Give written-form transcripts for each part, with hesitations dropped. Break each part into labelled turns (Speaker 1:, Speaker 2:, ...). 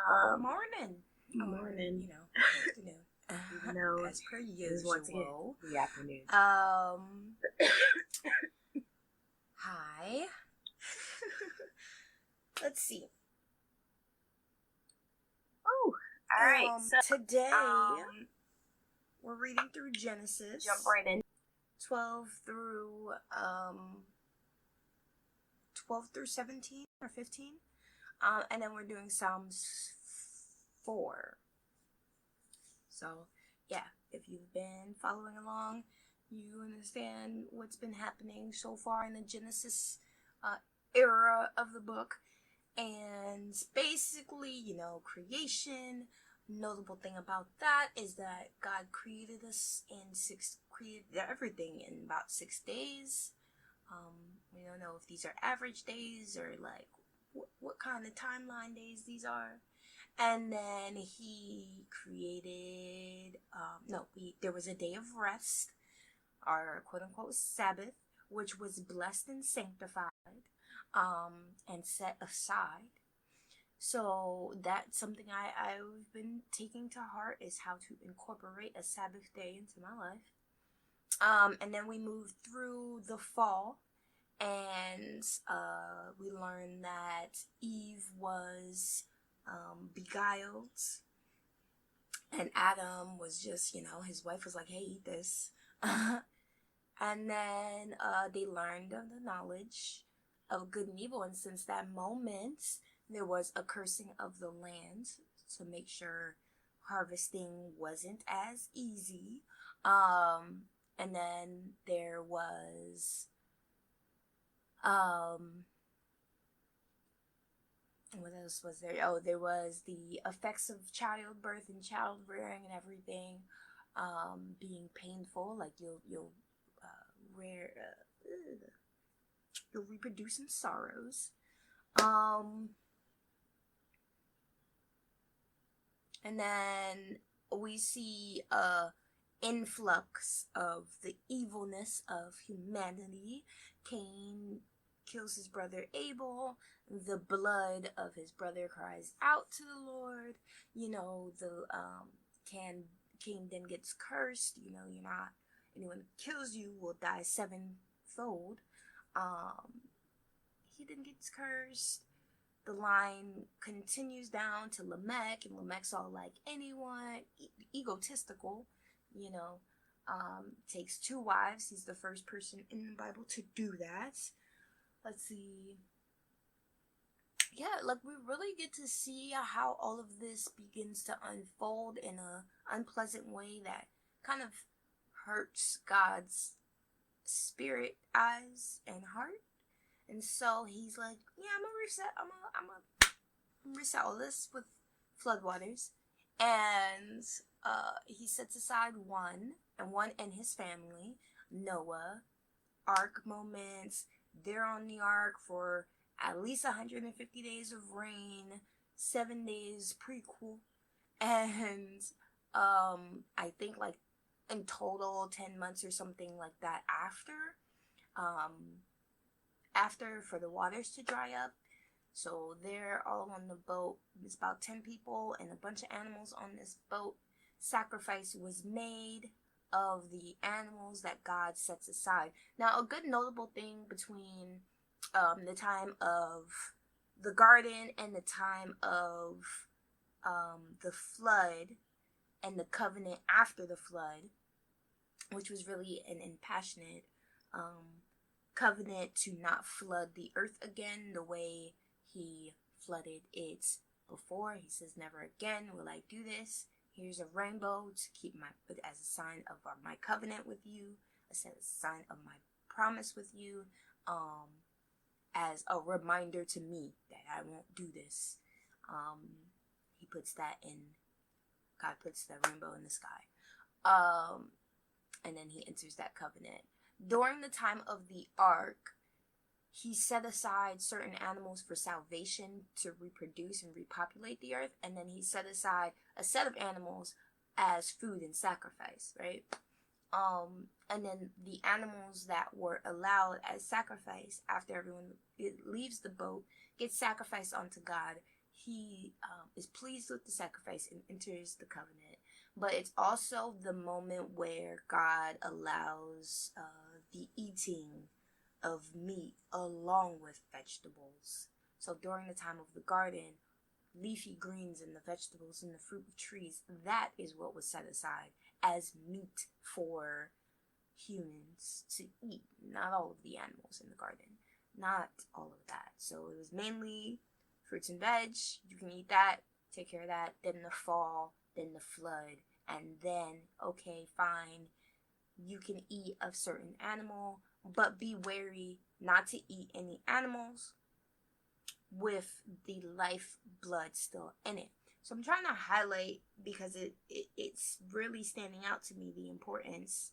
Speaker 1: Morning.
Speaker 2: Morning.
Speaker 1: Afternoon. As per usual.
Speaker 2: Once again, the afternoon.
Speaker 1: Hi. Let's see.
Speaker 2: Oh, all right. So
Speaker 1: today we're reading through Genesis.
Speaker 2: Jump right in.
Speaker 1: 12 through 17 or 15. And then we're doing Psalms 4. So, yeah, if you've been following along, you understand what's been happening so far in the Genesis era of the book. And basically, creation. Notable thing about that is that God created us created everything in about 6 days. We don't know if these are average days or like what kind of timeline days these are. And then he created, there was a day of rest, our quote-unquote Sabbath, which was blessed and sanctified, and set aside. So that's something I've been taking to heart, is how to incorporate a Sabbath day into my life. And then we moved through the fall, and we learned that Eve was beguiled, and Adam was just, his wife was like, hey, eat this. And then they learned of the knowledge of good and evil, and since that moment there was a cursing of the land to make sure harvesting wasn't as easy. And then there was what else was there? Oh, there was the effects of childbirth and child rearing and everything being painful. Like you'll reproduce in sorrows. And then we see a influx of the evilness of humanity. Cain kills his brother Abel. The blood of his brother cries out to the Lord. Cain then gets cursed. Anyone who kills you will die sevenfold. He then gets cursed. The line continues down to Lamech, and Lamech's all like, anyone, egotistical, takes 2 wives. He's the first person in the Bible to do that. Let's see. Yeah, we really get to see how all of this begins to unfold in a unpleasant way that kind of hurts God's spirit, eyes, and heart. And so he's like, yeah, I'm gonna reset all this with floodwaters. And he sets aside one and his family, Noah. Ark moments. They're on the ark for at least 150 days of rain, 7 days prequel, and I think in total 10 months or something like that after for the waters to dry up. So they're all on the boat. There's about 10 people and a bunch of animals on this boat. Sacrifice was made of the animals that God sets aside. Now, a good notable thing between the time of the garden and the time of the flood and the covenant after the flood, which was really an impassionate covenant to not flood the earth again the way he flooded it before. He says, never again will I do this. Here's a rainbow to keep as a sign of my covenant with you, as a sign of my promise with you, as a reminder to me that I won't do this. He puts that in. God puts the rainbow in the sky, and then he enters that covenant. During the time of the ark, he set aside certain animals for salvation to reproduce and repopulate the earth, and then he set aside a set of animals as food and sacrifice, right? And then the animals that were allowed as sacrifice after everyone leaves the boat get sacrificed unto God. he is pleased with the sacrifice and enters the covenant. But it's also the moment where God allows the eating of meat along with vegetables. So during the time of the garden, leafy greens and the vegetables and the fruit of trees, that is what was set aside as meat for humans to eat. Not all of the animals in the garden. Not all of that. So it was mainly fruits and veg. You can eat that, take care of that. Then the fall, then the flood, and then, okay, fine, you can eat a certain animal, but be wary not to eat any animals with the life blood still in it. So I'm trying to highlight, because it's really standing out to me, the importance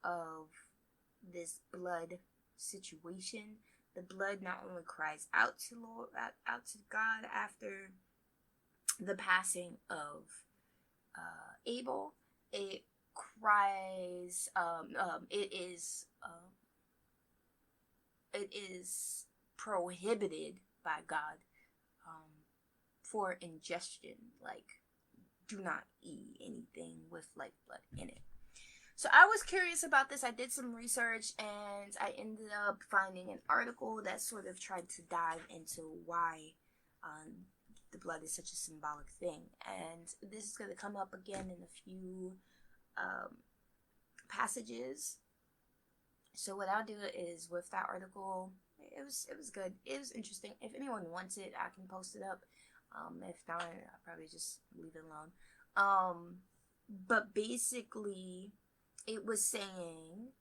Speaker 1: of this blood situation. The blood not only cries out to God after the passing of Abel, it cries. It is prohibited by God for ingestion. Like, do not eat anything with lifeblood in it. So I was curious about this. I did some research and I ended up finding an article that sort of tried to dive into why the blood is such a symbolic thing. And this is going to come up again in a few passages. So what I'll do is, with that article, it was good. It was interesting. If anyone wants it, I can post it up. If not, I'll probably just leave it alone. But basically, it was saying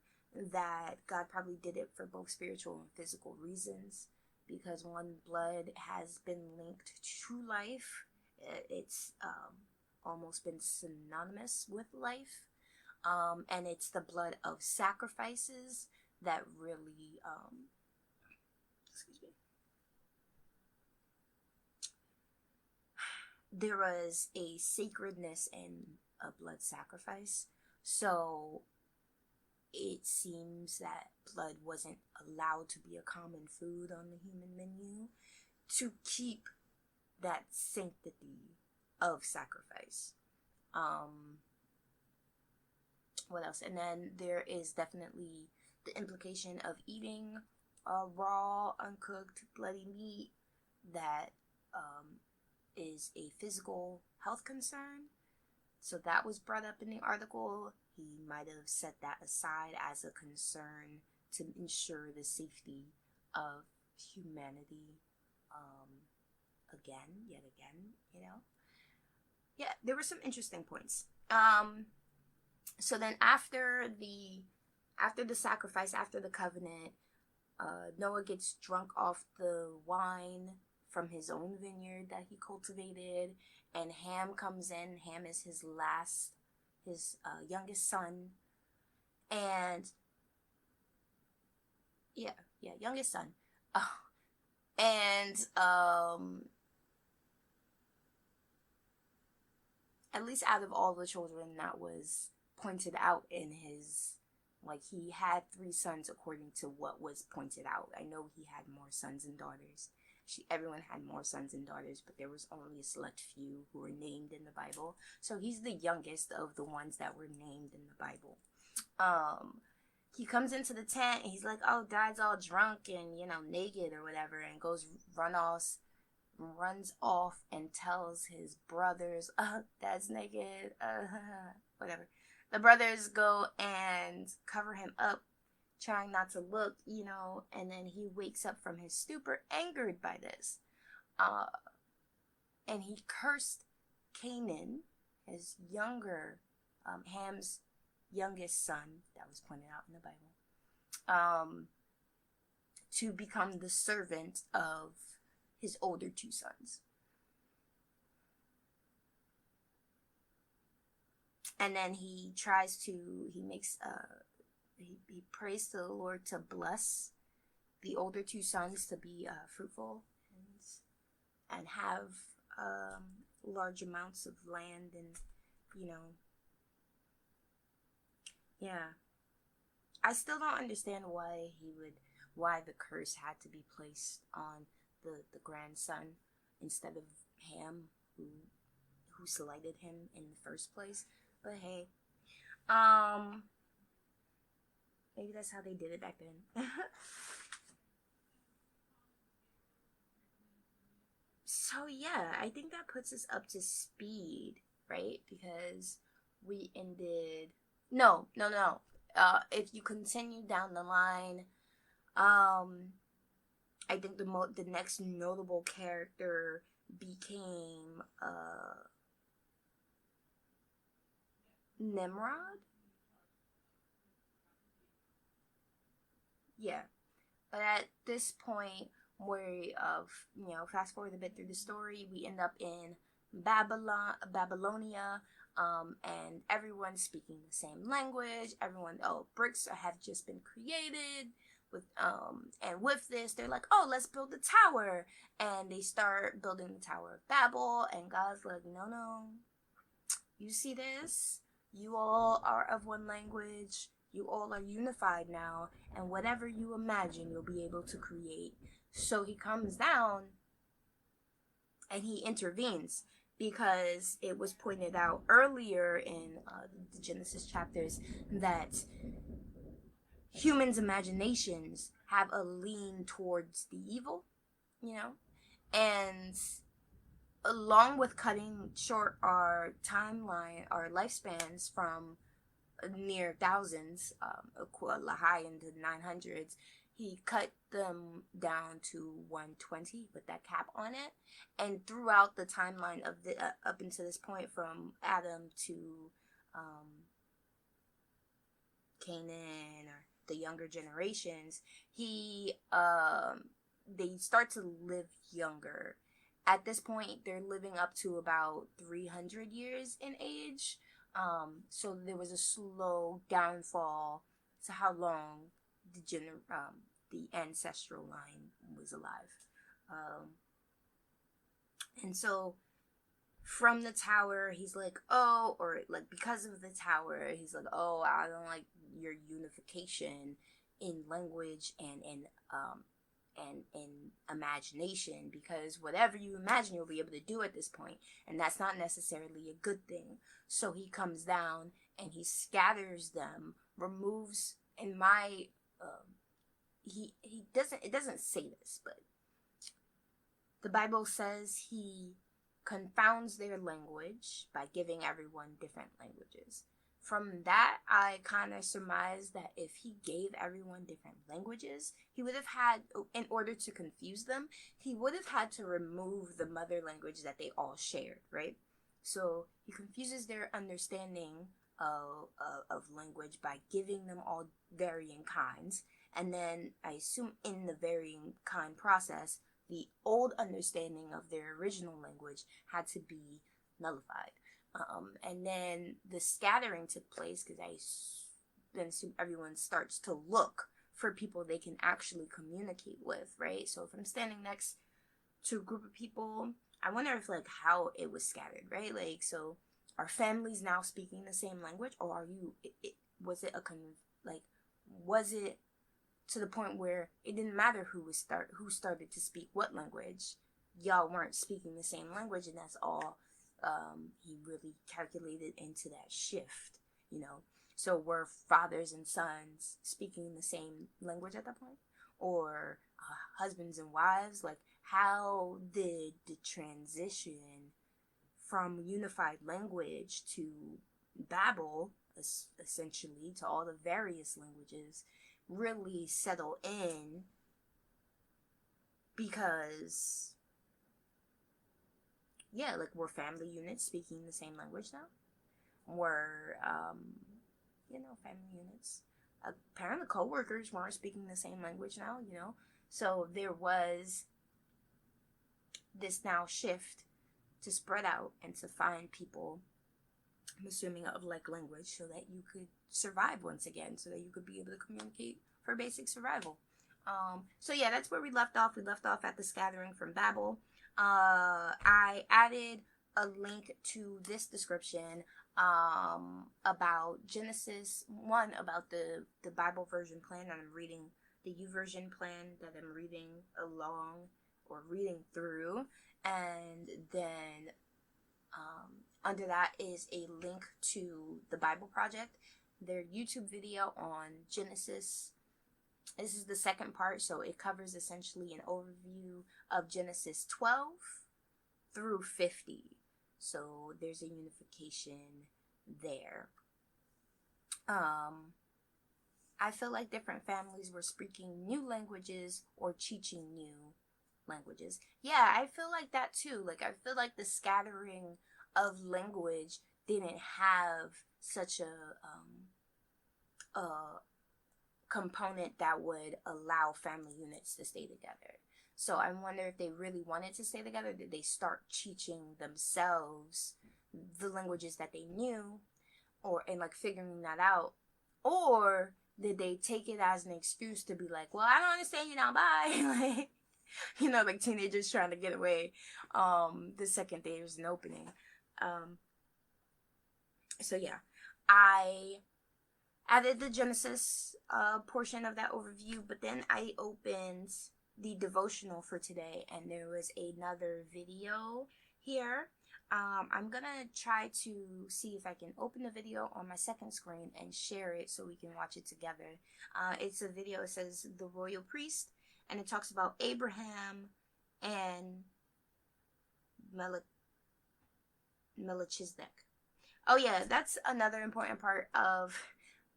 Speaker 1: that God probably did it for both spiritual and physical reasons, because one, blood has been linked to life. It's almost been synonymous with life. And it's the blood of sacrifices that really, there was a sacredness in a blood sacrifice. So it seems that blood wasn't allowed to be a common food on the human menu to keep that sanctity of sacrifice. What else? And then there is definitely the implication of eating raw, uncooked, bloody meat that is a physical health concern. So that was brought up in the article. He might have set that aside as a concern to ensure the safety of humanity yet again, you know. Yeah, there were some interesting points. So then after the sacrifice, after the covenant, Noah gets drunk off the wine from his own vineyard that he cultivated, and Ham comes in. Ham is his youngest son, and youngest son. And at least out of all the children, that was pointed out in his, like, he had 3 sons according to what was pointed out. I know he had more sons and daughters. Everyone had more sons and daughters, but there was only a select few who were named in the Bible. So he's the youngest of the ones that were named in the Bible. He comes into the tent and he's like, oh, Dad's all drunk and, naked or whatever, and runs off and tells his brothers, Dad's naked, whatever. The brothers go and cover him up, trying not to look, and then he wakes up from his stupor, angered by this. And he cursed Canaan, his Ham's youngest son, that was pointed out in the Bible, to become the servant of his older 2 sons. And then he prays to the Lord to bless the older 2 sons to be fruitful and have large amounts of land, and I still don't understand why the curse had to be placed on the grandson instead of Ham, who selected him in the first place. But hey, maybe that's how they did it back then. So yeah, I think that puts us up to speed, right? Because we ended. No. If you continue down the line, I think the next notable character became Nimrod. Yeah, but at this point, fast forward a bit through the story, we end up in Babylonia, and everyone's speaking the same language. Bricks have just been created. And with this, they're like, oh, let's build a tower. And they start building the Tower of Babel. And God's like, no. You see this? You all are of one language. You all are unified now. And whatever you imagine, you'll be able to create. So he comes down and he intervenes, because it was pointed out earlier in the Genesis chapters that humans' imaginations have a lean towards the evil, and along with cutting short our timeline, our lifespans from near thousands, high into the 900s, he cut them down to 120 with that cap on it. And throughout the timeline of the up until this point, from Adam to Canaan or the younger generations, they start to live younger. At this point, they're living up to about 300 years in age. So there was a slow downfall to how long the ancestral line was alive. And so from the tower, he's like, because of the tower, he's like, oh, I don't like your unification in language and in imagination, because whatever you imagine, you'll be able to do at this point, and that's not necessarily a good thing. So he comes down and he scatters them, removes, in my it doesn't say this, but the Bible says he confounds their language by giving everyone different languages. From that, I kind of surmised that if he gave everyone different languages, he would have had, in order to confuse them, he would have had to remove the mother language that they all shared, right? So he confuses their understanding of language by giving them all varying kinds. And then I assume in the varying kind process, the old understanding of their original language had to be nullified. And then the scattering took place because I then assume everyone starts to look for people they can actually communicate with, right? So if I'm standing next to a group of people, I wonder if how it was scattered, right? So are families now speaking the same language, or was it to the point where it didn't matter who started to speak what language? Y'all weren't speaking the same language, and that's all he really calculated into that shift, So were fathers and sons speaking the same language at that point? Or husbands and wives? How did the transition from unified language to Babel, essentially, to all the various languages, really settle in? Because were family units speaking the same language now? Were, family units, apparently co-workers weren't speaking the same language now, So there was this now shift to spread out and to find people, I'm assuming, of like language, so that you could survive once again, so that you could be able to communicate for basic survival. So yeah, that's where we left off. We left off at the scattering from Babel. I added a link to this description about Genesis 1, about the Bible version plan that I'm reading, the YouVersion plan that I'm reading along or reading through, and then under that is a link to the BibleProject, their YouTube video on Genesis. This is the second part, so it covers essentially an overview of Genesis 12 through 50. So there's a unification there. I feel like different families were speaking new languages or teaching new languages. Yeah, I feel like that too. Like, I feel like the scattering of language didn't have such a component that would allow family units to stay together. So I wonder if they really wanted to stay together, did they start teaching themselves the languages that they knew, and like figuring that out, or did they take it as an excuse to be like, well, I don't understand you now, bye. Like, you know, like teenagers trying to get away the second there's an opening. So yeah, I added the Genesis portion of that overview, but then I opened the devotional for today, and there was another video here. I'm gonna try to see if I can open the video on my second screen and share it so we can watch it together. It's a video, it says the royal priest, and it talks about Abraham and Melchizedek. Oh yeah, that's another important part of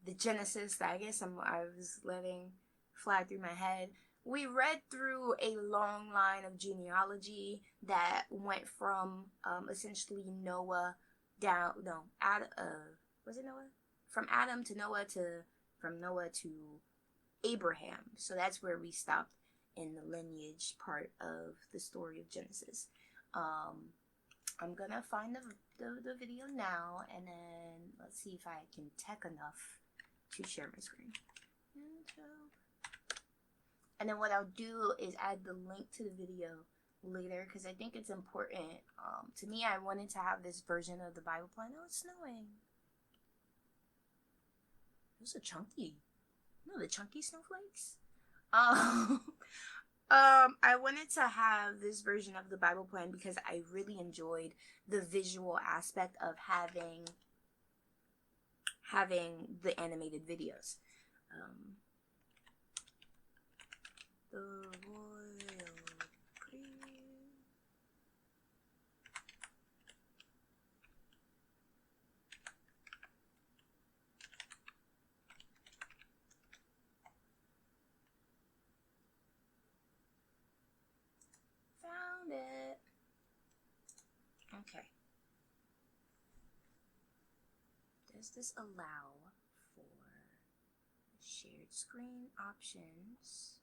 Speaker 1: the Genesis that I guess I was letting fly through my head. We read through a long line of genealogy that went from essentially Noah down, no, was it Noah? From Adam to Noah from Noah to Abraham. So that's where we stopped in the lineage part of the story of Genesis. I'm gonna find the video now, and then let's see if I can tech enough to share my screen. And then what I'll do is add the link to the video later, because I think it's important. To me, I wanted to have this version of the Bible plan. Oh, it's snowing. Those are chunky. No, the chunky snowflakes. I wanted to have this version of the Bible plan because I really enjoyed the visual aspect of having the animated videos. The royal priest. Found it. Okay. Does this allow for shared screen options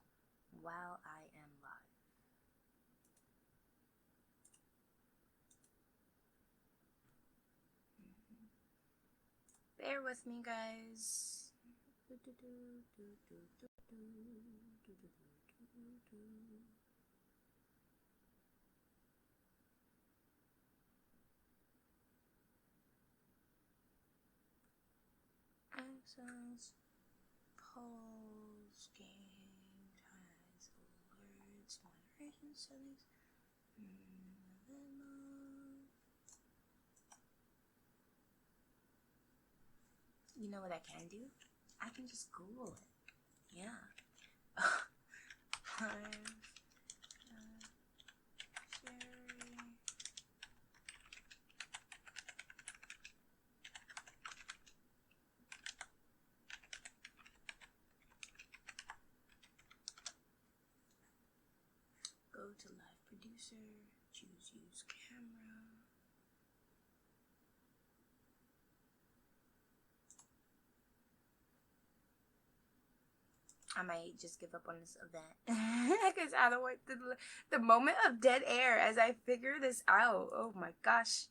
Speaker 1: while I am live? Bear with me, guys. Access, polls, game, ties, alerts, moderation settings. You know what I can do? I can just Google it. Yeah. Go to live producer, choose use camera. I might just give up on this event because I don't want the moment of dead air as I figure this out. Oh my gosh.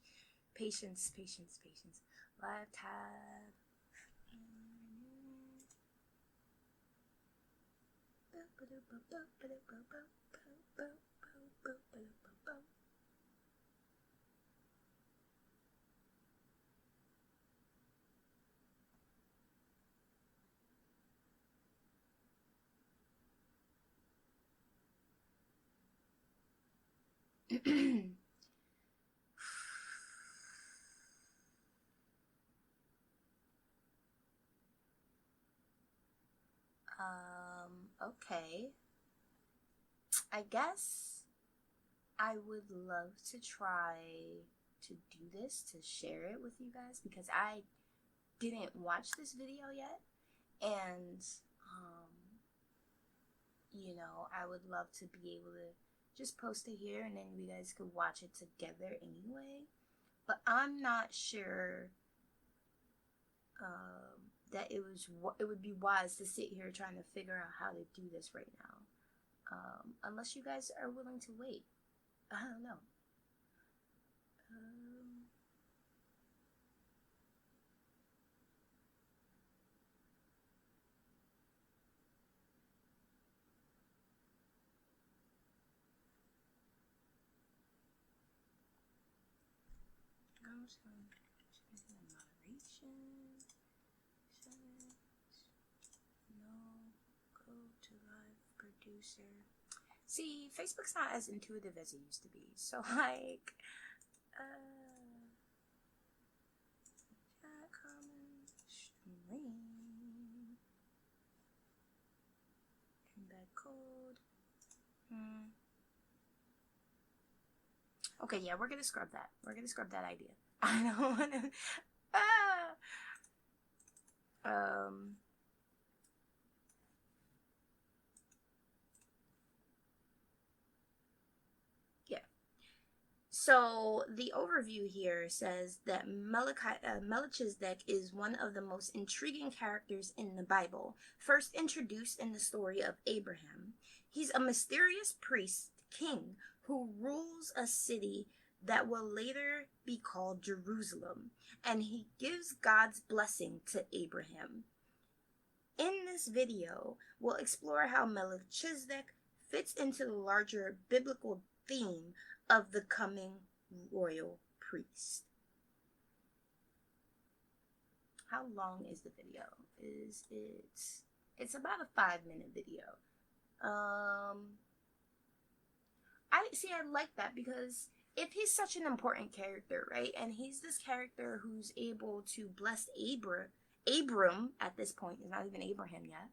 Speaker 1: Patience, patience, patience. Live tab. Okay. I guess I would love to try to do this, to share it with you guys, because I didn't watch this video yet, and I would love to be able to just post it here, and then you guys could watch it together anyway. But I'm not sure that it would be wise to sit here trying to figure out how to do this right now, unless you guys are willing to wait. I don't know. Moderation. No. Go to live producer. See, Facebook's not as intuitive as it used to be. So, like, chat, comment, stream, embed code. Okay, yeah, we're gonna scrub that. We're gonna scrub that idea. I don't wanna. Yeah. So the overview here says that Melchizedek is one of the most intriguing characters in the Bible, first introduced in the story of Abraham. He's a mysterious priest king who rules a city that will later be called Jerusalem, and he gives God's blessing to Abraham. In this video, we'll explore how Melchizedek fits into the larger biblical theme of the coming royal priest. How long is the video? It's about a 5-minute video. I like that, because if he's such an important character, right, and he's this character who's able to bless Abram at this point, is not even Abraham yet.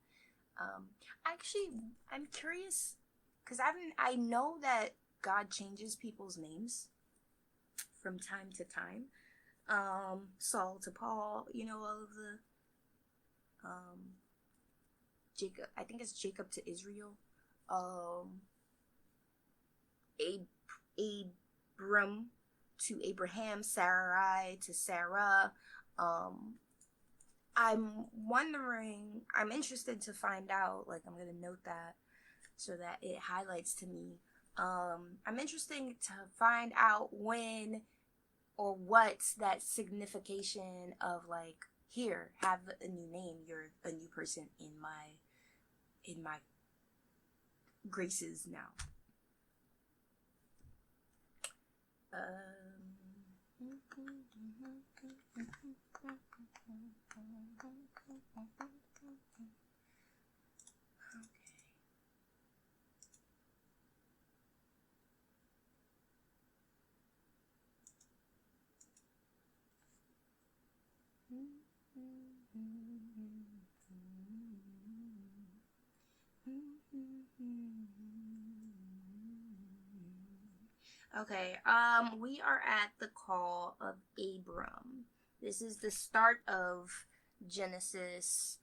Speaker 1: I'm curious, because I know that God changes people's names from time to time. Saul to Paul, all of the Jacob, I think it's Jacob to Israel. Abram to Abraham, Sarai to Sarah. I'm interested to find out, like, I'm gonna note that so that it highlights to me. I'm interested to find out when or what's that signification of, like, here, have a new name, you're a new person in my graces now. Okay, we are at the call of Abram. This is the start of Genesis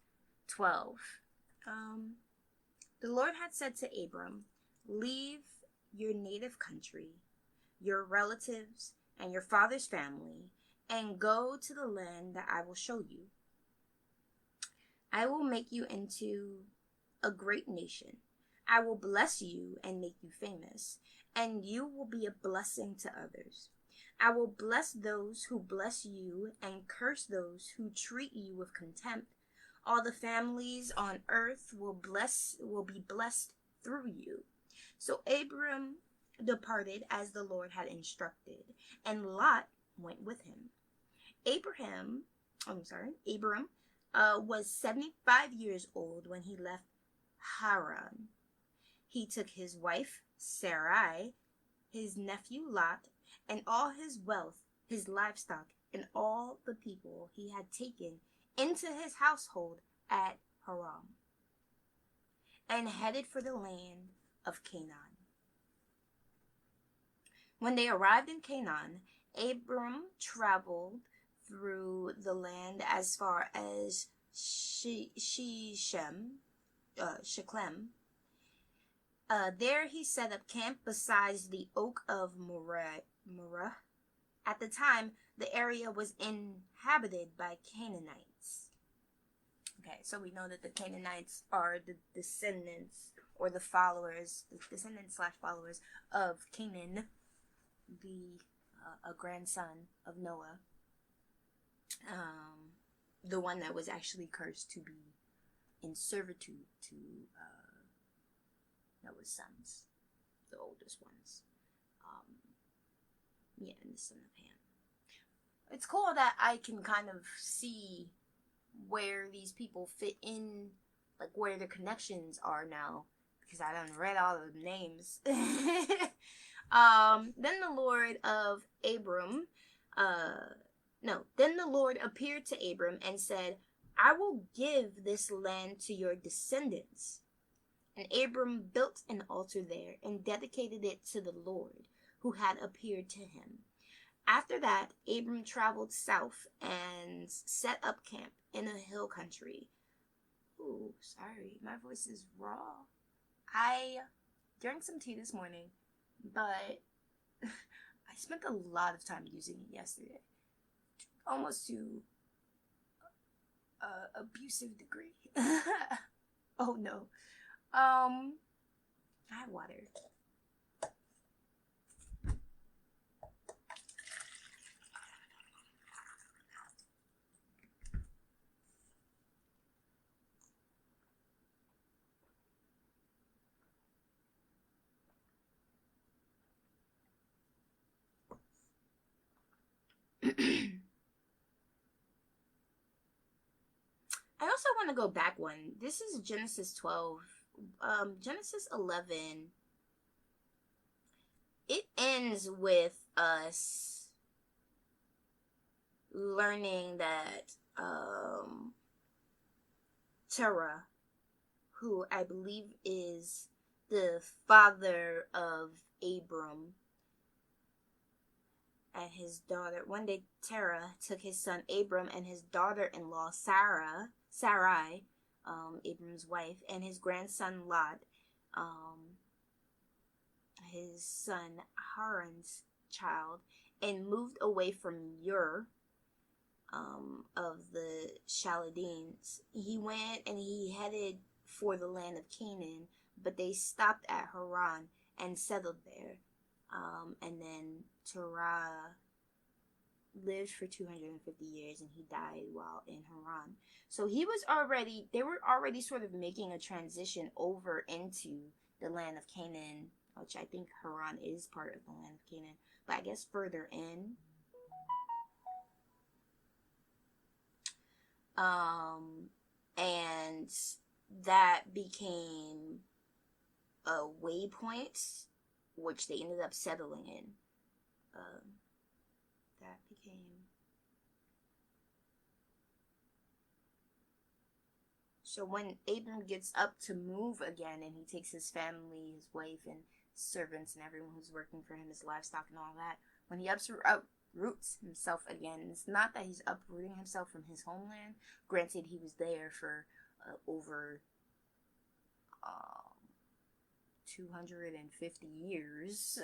Speaker 1: 12. The Lord had said to Abram, "Leave your native country, your relatives, and your father's family, and go to the land that I will show you. I will make you into a great nation. I will bless you and make you famous, and you will be a blessing to others. I will bless those who bless you and curse those who treat you with contempt. All the families on earth will be blessed through you." So Abram departed as the Lord had instructed, and Lot went with him. Abram was 75 years old when he left Haran. He took his wife Sarai his nephew Lot, and all his wealth, his livestock, and all the people he had taken into his household at Haran, and headed for the land of Canaan. When they arrived in Canaan, Abram traveled through the land as far as Shechem. There he set up camp beside the oak of Moreh. At the time, the area was inhabited by Canaanites. Okay, so we know that the Canaanites are the descendants or the followers, the descendants/followers of Canaan, a grandson of Noah, the one that was actually cursed to be in servitude to Noah's sons, the oldest ones. And the son of Ham. It's cool that I can kind of see where these people fit in, like where the connections are now, because I done read all of the names. Then the Lord appeared to Abram and said, I will give this land to your descendants. And Abram built an altar there and dedicated it to the Lord, who had appeared to him. After that, Abram traveled south and set up camp in a hill country. Ooh, sorry, my voice is raw. I drank some tea this morning, but I spent a lot of time using it yesterday, almost to abusive degree. Oh no. I have water. I also want to go back one. This is Genesis 12. Genesis 11. It ends with us learning that Terah, who I believe is the father of Abram, and his daughter. One day, Terah took his son Abram and his daughter-in-law Sarai, Abram's wife, and his grandson Lot, his son Haran's child, and moved away from Ur of the Chaldeans. He went and he headed for the land of Canaan, but they stopped at Haran and settled there. And then Terah lived for 250 years and he died while in Haran. So they were already sort of making a transition over into the land of Canaan, which I think Haran is part of the land of Canaan, but I guess further in. And that became a waypoint which they ended up settling in. So when Abram gets up to move again and he takes his family, his wife and servants and everyone who's working for him, his livestock and all that, when he uproots himself again, it's not that he's uprooting himself from his homeland. Granted, he was there for over 250 years.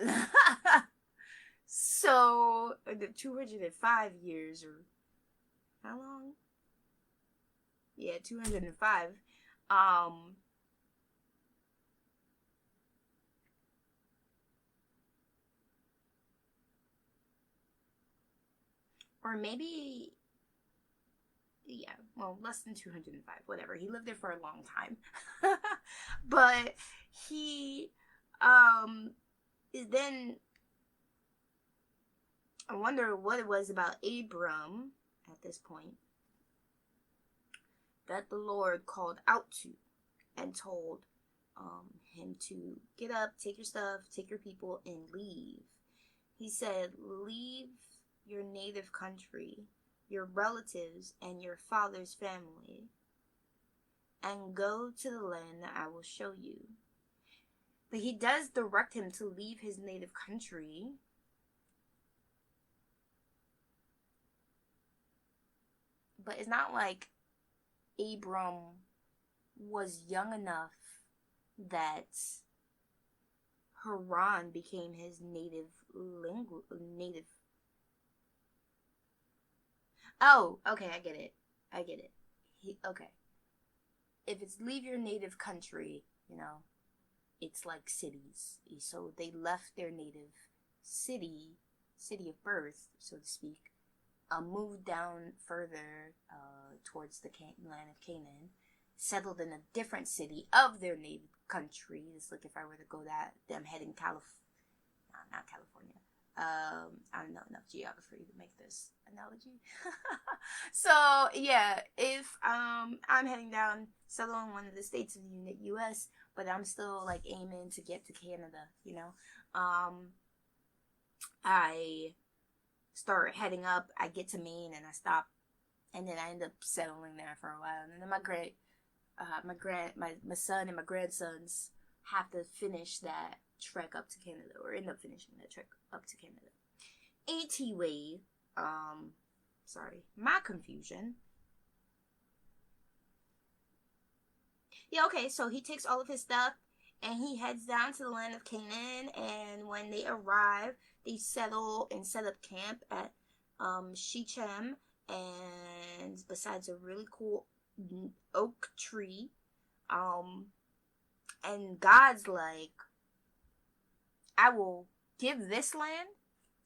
Speaker 1: So, the 205 years, or how long? Yeah, 205. Or maybe, yeah, well, less than 205, whatever. He lived there for a long time. But he, then, I wonder what it was about Abram at this point that the Lord called out to and told him to get up, take your stuff, take your people, and leave. He said, leave your native country, your relatives, and your father's family, and go to the land that I will show you. But he does direct him to leave his native country. But it's not like Abram was young enough that Haran became his native. Oh, okay, I get it. Okay. If it's leave your native country, it's like cities. So they left their native city of birth, so to speak, moved down further towards the land of Canaan, settled in a different city of their native country. It's like if I were to go I'm heading not California. I don't know enough geography to make this analogy. So yeah, if I'm heading down, settle in one of the states of the U.S., but I'm still like aiming to get to Canada. I start heading up. I get to Maine and I stop, and then I end up settling there for a while. And then my son and my grandsons have to finish that trek up to Canada, or end up finishing that trek up to Canada. Anyway, sorry, my confusion. Yeah, okay, so he takes all of his stuff and he heads down to the land of Canaan, and when they arrive, they settle and set up camp at Shechem, and besides a really cool oak tree. And God's like, I will give this land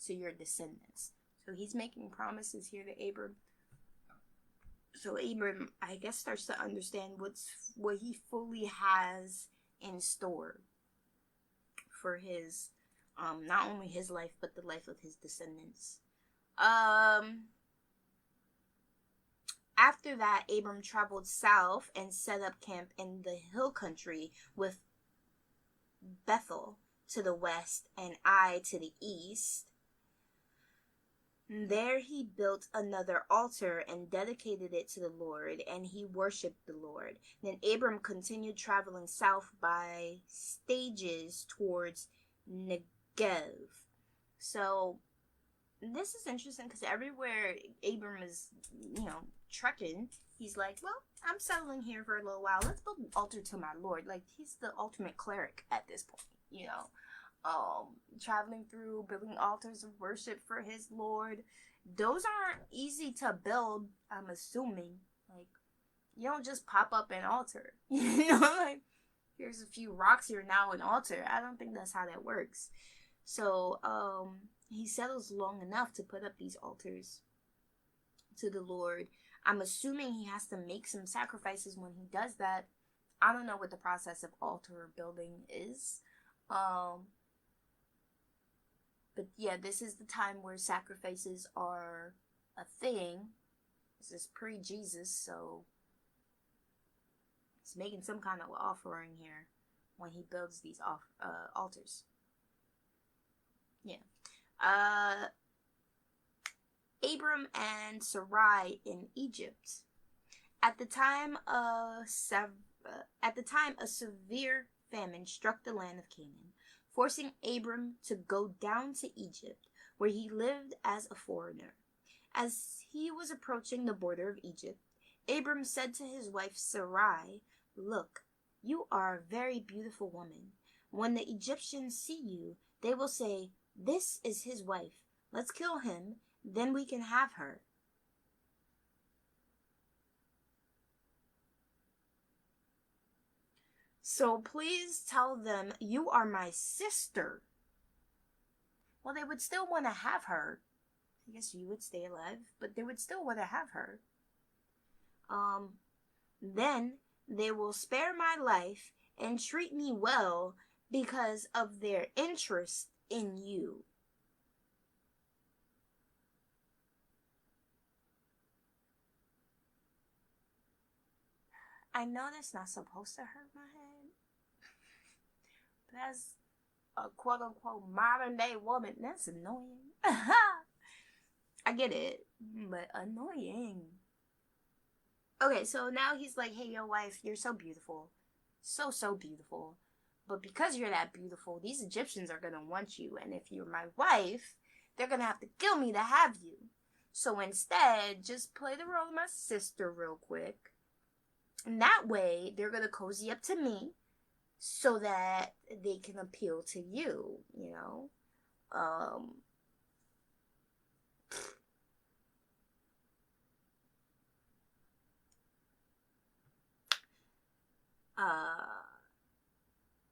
Speaker 1: to your descendants. So he's making promises here to Abram. So Abram, I guess, starts to understand what he fully has in store for his, not only his life, but the life of his descendants. After that, Abram traveled south and set up camp in the hill country, with Bethel to the west and Ai to the east. There he built another altar and dedicated it to the Lord, and he worshipped the Lord. Then Abram continued traveling south by stages towards Negev. So this is interesting because everywhere Abram is, trekking, he's like, well, I'm settling here for a little while. Let's build an altar to my Lord. Like, he's the ultimate cleric at this point, traveling through, building altars of worship for his Lord. Those aren't easy to build, I'm assuming. Like, you don't just pop up an altar. Like, here's a few rocks here, now an altar. I don't think that's how that works. So, he settles long enough to put up these altars to the Lord. I'm assuming he has to make some sacrifices when he does that. I don't know what the process of altar building is. But yeah, this is the time where sacrifices are a thing. This is pre-Jesus, so he's making some kind of offering here when he builds these altars. Yeah. Abram and Sarai in Egypt. At the time, a severe famine struck the land of Canaan, forcing Abram to go down to Egypt, where he lived as a foreigner. As he was approaching the border of Egypt, Abram said to his wife Sarai, "Look, you are a very beautiful woman. When the Egyptians see you, they will say, 'This is his wife. Let's kill him, then we can have her.'" So please tell them you are my sister. Well, they would still want to have her. I guess you would stay alive, but they would still want to have her. Then they will spare my life and treat me well because of their interest in you. I know that's not supposed to hurt my head, as a quote unquote modern day woman. That's annoying. I get it, but annoying. Okay, so now he's like, hey, yo, wife, you're so beautiful. So beautiful. But because you're that beautiful, these Egyptians are going to want you. And if you're my wife, they're going to have to kill me to have you. So instead, just play the role of my sister real quick. And that way, they're going to cozy up to me so that they can appeal to you, you know?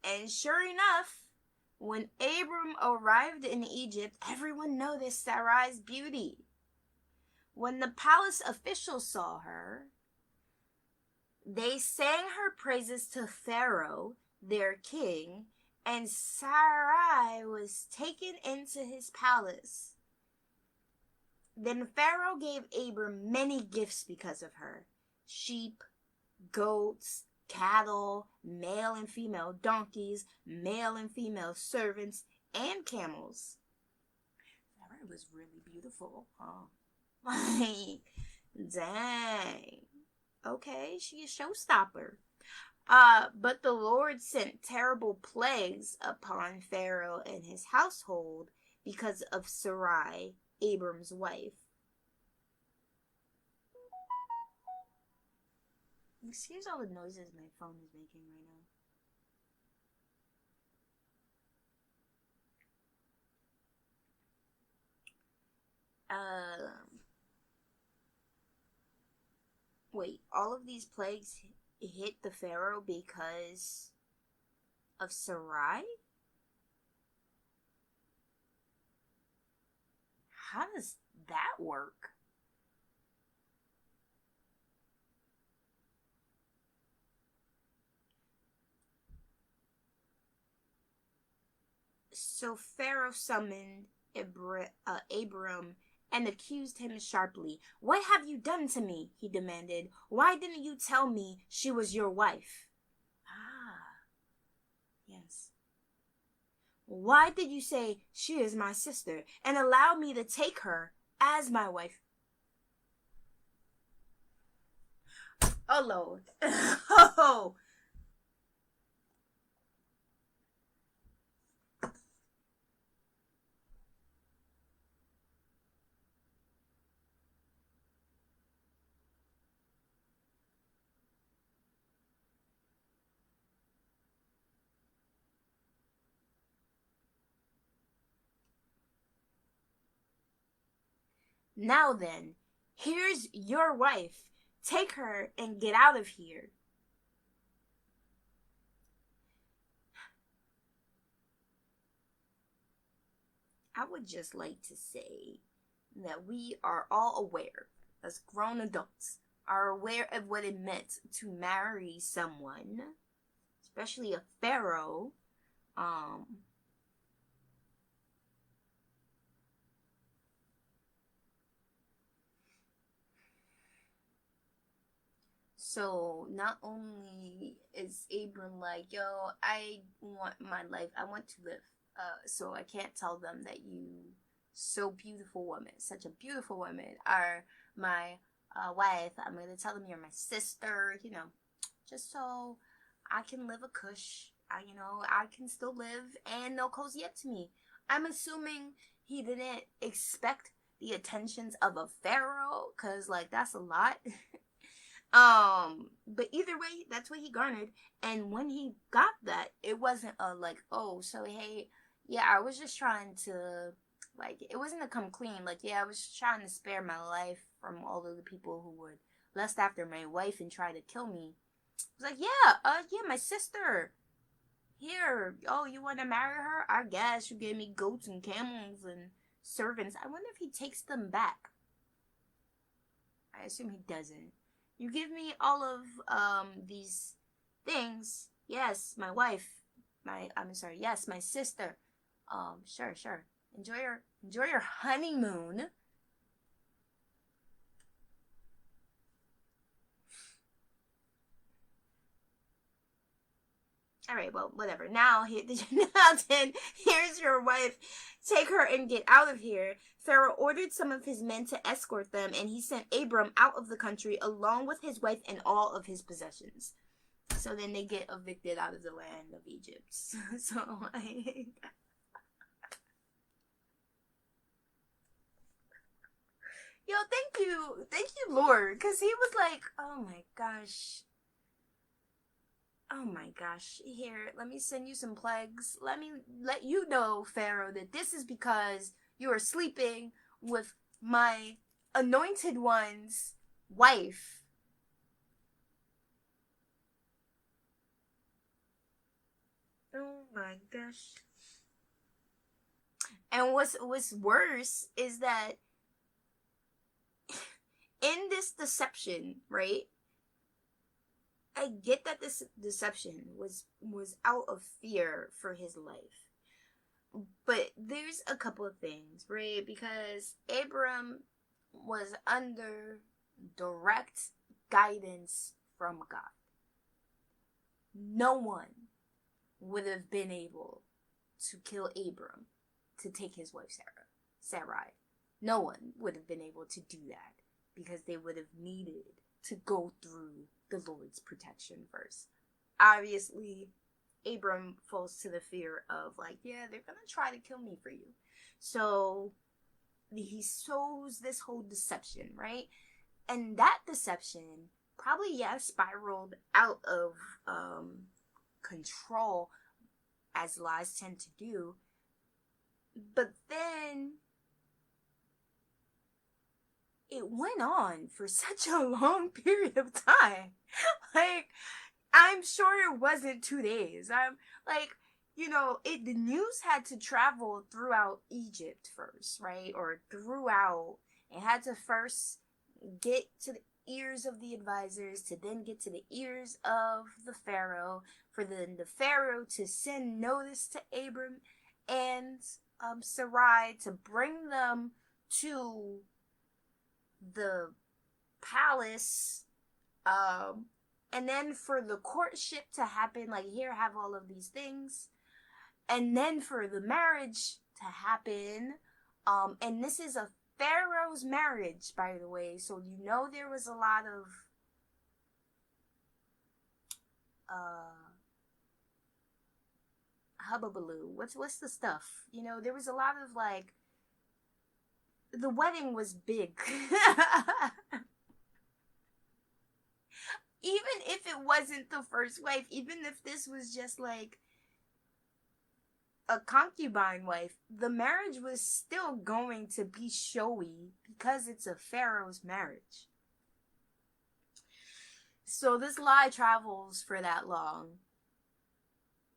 Speaker 1: And sure enough, when Abram arrived in Egypt, everyone noticed Sarai's beauty. When the palace officials saw her, they sang her praises to Pharaoh, their king, and Sarai was taken into his palace. Then Pharaoh gave Abram many gifts because of her: sheep, goats, cattle, male and female donkeys, male and female servants, and camels. Sarah was really beautiful, huh? Like, dang. Okay, she is a showstopper. But the Lord sent terrible plagues upon Pharaoh and his household because of Sarai, Abram's wife. Excuse all the noises my phone is making right now. Wait, all of these plagues hit the Pharaoh because of Sarai? How does that work? So Pharaoh summoned Abram and accused him sharply. "What have you done to me?" he demanded. "Why didn't you tell me she was your wife?" Ah, yes. "Why did you say she is my sister and allow me to take her as my wife?" Oh, Lord. Oh. "Now then, here's your wife. Take her and get out of here." I would just like to say that we are all aware, as grown adults, are aware of what it meant to marry someone, especially a pharaoh. So not only is Abram like, yo, I want my life, I want to live. So I can't tell them that you, so beautiful woman, such a beautiful woman, are my wife. I'm going to tell them you're my sister, just so I can live a cush. I can still live and they'll cozy up to me. I'm assuming he didn't expect the attentions of a pharaoh, because, like, that's a lot. But either way, that's what he garnered. And when he got that, it wasn't a like, oh, so hey, yeah, I was just trying to, like, it wasn't to come clean. Like, yeah, I was trying to spare my life from all of the people who would lust after my wife and try to kill me. I was like, yeah, my sister. Here, oh, you want to marry her? I guess you gave me goats and camels and servants. I wonder if he takes them back. I assume he doesn't. You give me all of these things. Yes, my wife. Yes, my sister. Sure. Enjoy your honeymoon. all right, well, whatever. Now, then, here's your wife. Take her and get out of here. Pharaoh ordered some of his men to escort them, and he sent Abram out of the country along with his wife and all of his possessions. So then they get evicted out of the land of Egypt. So, like... Yo, thank you, Lord, because he was like, oh my gosh, here, let me send you some plagues. Let me let you know, Pharaoh, that this is because you are sleeping with my anointed one's wife. Oh my gosh. And what's worse is that in this deception, right? I get that this deception was out of fear for his life. But there's a couple of things, right? Because Abram was under direct guidance from God. No one would have been able to kill Abram to take his wife Sarai. No one would have been able to do that because they would have needed to go through the Lord's protection first. Obviously, Abram falls to the fear of like, yeah, they're gonna try to kill me for you. So he sows this whole deception, right? And that deception probably, spiraled out of control, as lies tend to do. But then it went on for such a long period of time. Like, I'm sure it wasn't 2 days. I'm like, the news had to travel throughout Egypt first, right? Or throughout. It had to first get to the ears of the advisors, to then get to the ears of the Pharaoh, for then the Pharaoh to send notice to Abram and Sarai to bring them to the palace, and then for the courtship to happen, like, here, have all of these things, and then for the marriage to happen, and this is a Pharaoh's marriage, by the way, so there was a lot of hubbubaloo. What's the stuff? There was a lot of, like, the wedding was big. Even if it wasn't the first wife, even if this was just like a concubine wife, the marriage was still going to be showy because it's a Pharaoh's marriage. So this lie travels for that long,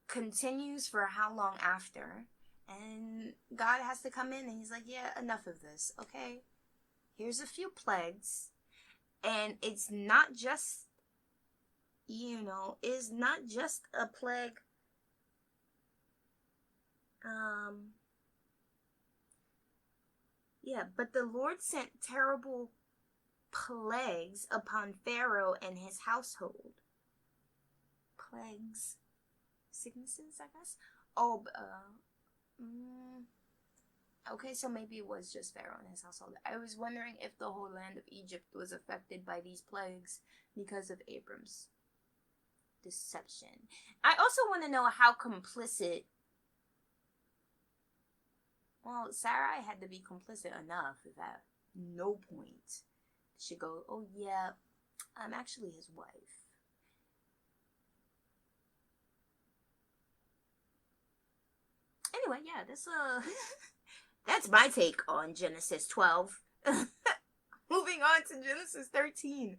Speaker 1: continues for how long after, and God has to come in and he's like, yeah, enough of this, okay? Here's a few plagues, and it's not just, it's not just a plague, but the Lord sent terrible plagues upon Pharaoh and his household. Plagues. Sicknesses, I guess? Okay, so maybe it was just Pharaoh and his household. I was wondering if the whole land of Egypt was affected by these plagues because of Abram's deception. I also want to know how complicit... Well, Sarai had to be complicit enough if at no point she go, oh yeah, I'm actually his wife. Anyway, yeah, that's my take on Genesis 12. Moving on to Genesis 13.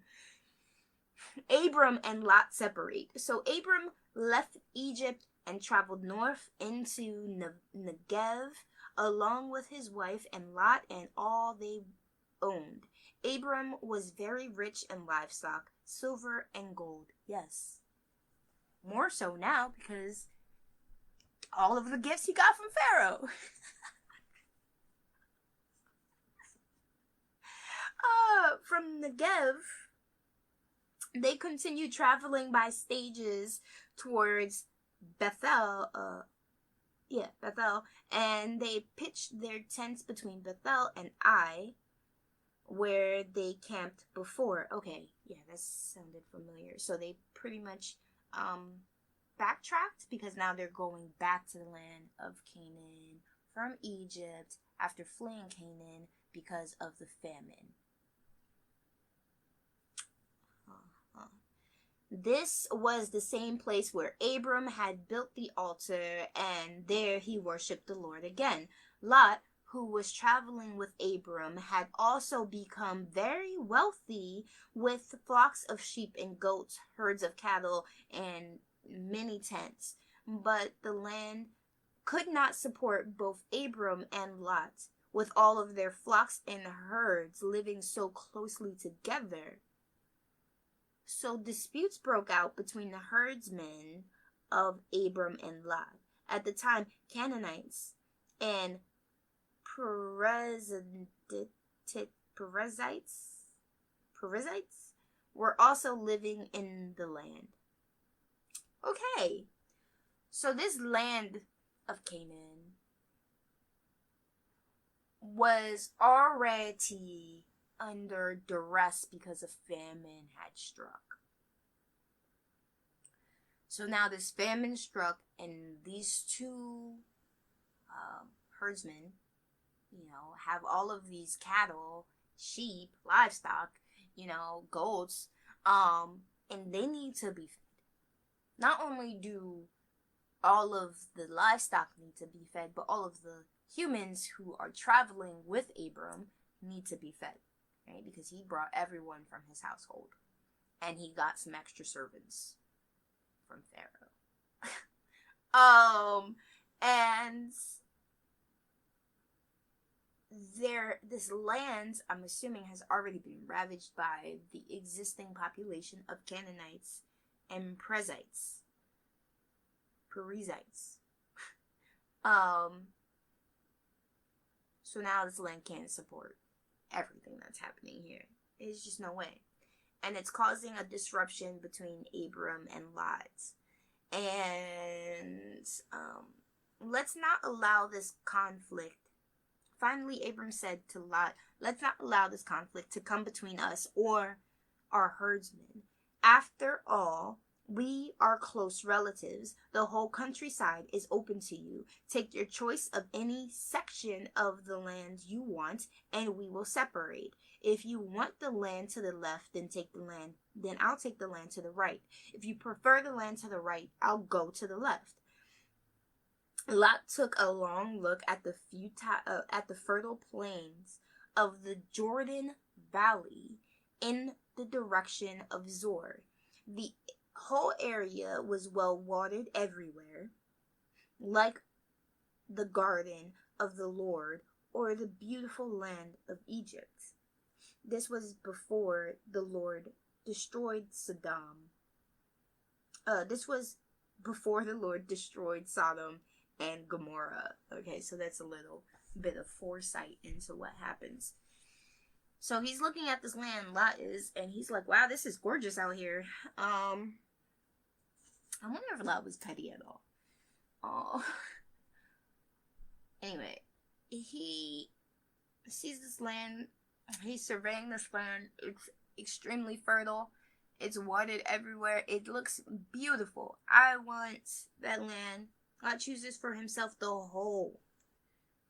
Speaker 1: Abram and Lot separate. So Abram left Egypt and traveled north into Negev along with his wife and Lot and all they owned. Abram was very rich in livestock, silver and gold. Yes. More so now because all of the gifts he got from Pharaoh. From Negev, they continued traveling by stages towards Bethel, Bethel, and they pitched their tents between Bethel and Ai, where they camped before. Okay, yeah, that sounded familiar. So they pretty much backtracked because now they're going back to the land of Canaan from Egypt after fleeing Canaan because of the famine. This was the same place where Abram had built the altar, and there he worshipped the Lord again. Lot, who was traveling with Abram, had also become very wealthy with flocks of sheep and goats, herds of cattle, and many tents. But the land could not support both Abram and Lot, with all of their flocks and herds living so closely together. So disputes broke out between the herdsmen of Abram and Lot. At the time, Canaanites and Perizzites were also living in the land. Okay, so this land of Canaan was already under duress because a famine had struck. So now this famine struck, and these two herdsmen, have all of these cattle, sheep, livestock, goats, and they need to be fed. Not only do all of the livestock need to be fed, but all of the humans who are traveling with Abram need to be fed, right? Because he brought everyone from his household, and he got some extra servants from Pharaoh. And this land, I'm assuming, has already been ravaged by the existing population of Canaanites and Perizzites. So now this land can't support everything that's happening here. There's just no way. And it's causing a disruption between Abram and Lot. And let's not allow this conflict. Finally, Abram said to Lot, let's not allow this conflict to come between us or our herdsmen. After all, we are close relatives. The whole countryside is open to you. Take your choice of any section of the land you want, and we will separate. If you want the land to the left, then I'll take the land to the right. If you prefer the land to the right, I'll go to the left. Lot took a long look at the fertile plains of the Jordan Valley in the direction of Zor. The whole area was well watered everywhere, like the garden of the Lord or the beautiful land of Egypt. This was before the Lord destroyed Sodom. This was before the Lord destroyed Sodom and Gomorrah. Okay, so that's a little bit of foresight into what happens. So he's looking at this land, Lot is, and he's like, wow, this is gorgeous out here. I wonder if Lot was petty at all. Oh. Anyway, he sees this land. He's surveying this land. It's extremely fertile. It's watered everywhere. It looks beautiful. I want that land. God chooses for himself the whole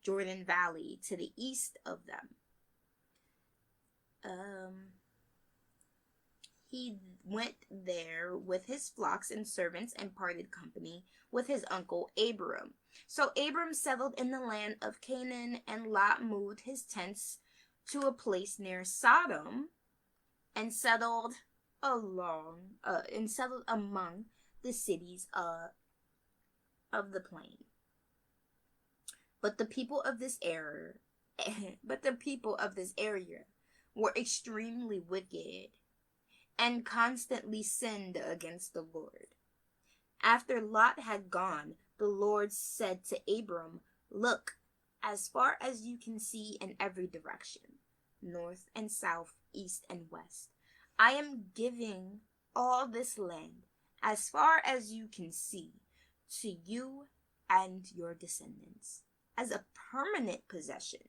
Speaker 1: Jordan Valley to the east of them. He went there with his flocks and servants and parted company with his uncle Abram. So Abram settled in the land of Canaan, and Lot moved his tents to a place near Sodom and settled among the cities of the plain. But the people of this area were extremely wicked and constantly sinned against the Lord. After Lot had gone, the Lord said to Abram, "Look, as far as you can see in every direction, north and south, east and west. I am giving all this land as far as you can see to you and your descendants as a permanent possession.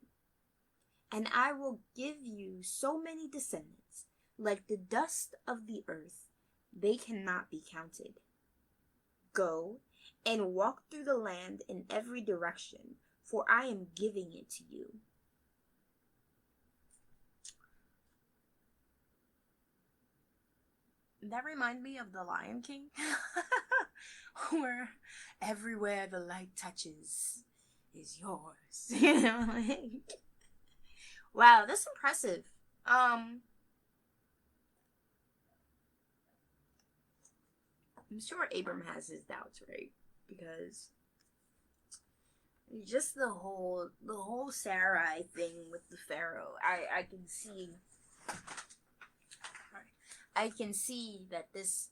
Speaker 1: And I will give you so many descendants, like the dust of the earth. They cannot be counted. Go and walk through the land in every direction, for I am giving it to you. That reminds me of The Lion King, where everywhere the light touches is yours. You know, like, wow, that's impressive. I'm sure Abram has his doubts, right? Because just the whole Sarai thing with the Pharaoh, I can see that this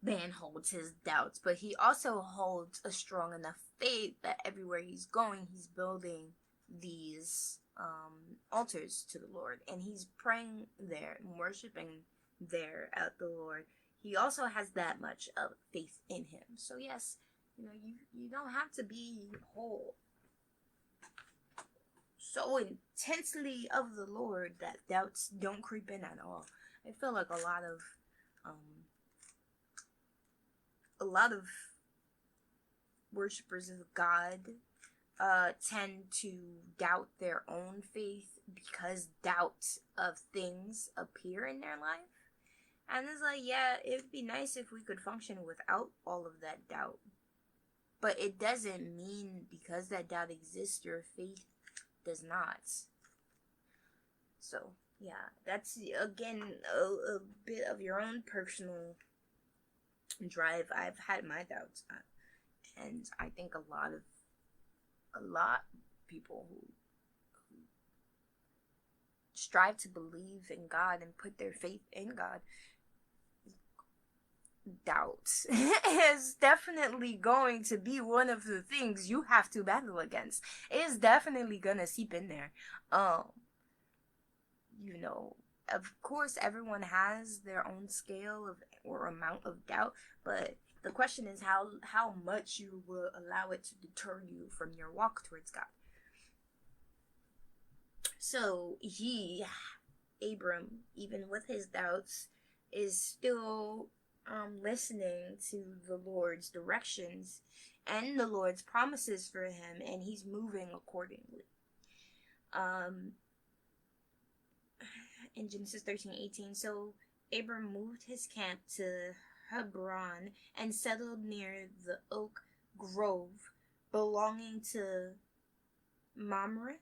Speaker 1: man holds his doubts, but he also holds a strong enough faith that everywhere he's going, he's building these altars to the Lord, and he's praying there and worshiping there at the Lord. He also has that much of faith in him. So yes, you don't have to be whole so intensely of the Lord that doubts don't creep in at all. I feel like a lot of worshipers of God tend to doubt their own faith because doubts of things appear in their life. And it's like, yeah, it would be nice if we could function without all of that doubt. But it doesn't mean because that doubt exists, your faith does not. So, yeah, that's, again, a bit of your own personal drive. I've had my doubts. And I think a lot of people who strive to believe in God and put their faith in God, doubt is definitely going to be one of the things you have to battle against. It is definitely gonna seep in there. Of course, everyone has their own scale of or amount of doubt, but the question is how much you will allow it to deter you from your walk towards God. So Abram, even with his doubts, is still listening to the Lord's directions and the Lord's promises for him, and he's moving accordingly. In Genesis 13:18, so Abram moved his camp to Hebron and settled near the oak grove belonging to Mamre.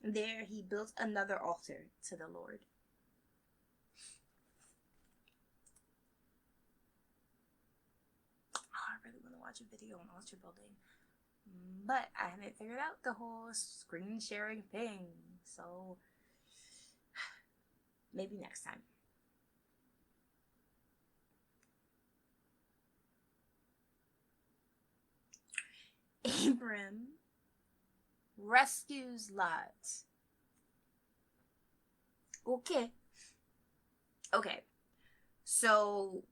Speaker 1: There he built another altar to the Lord. I really want to watch a video on altar building, but I haven't figured out the whole screen sharing thing, so maybe next time. Abram rescues Lot. Okay. So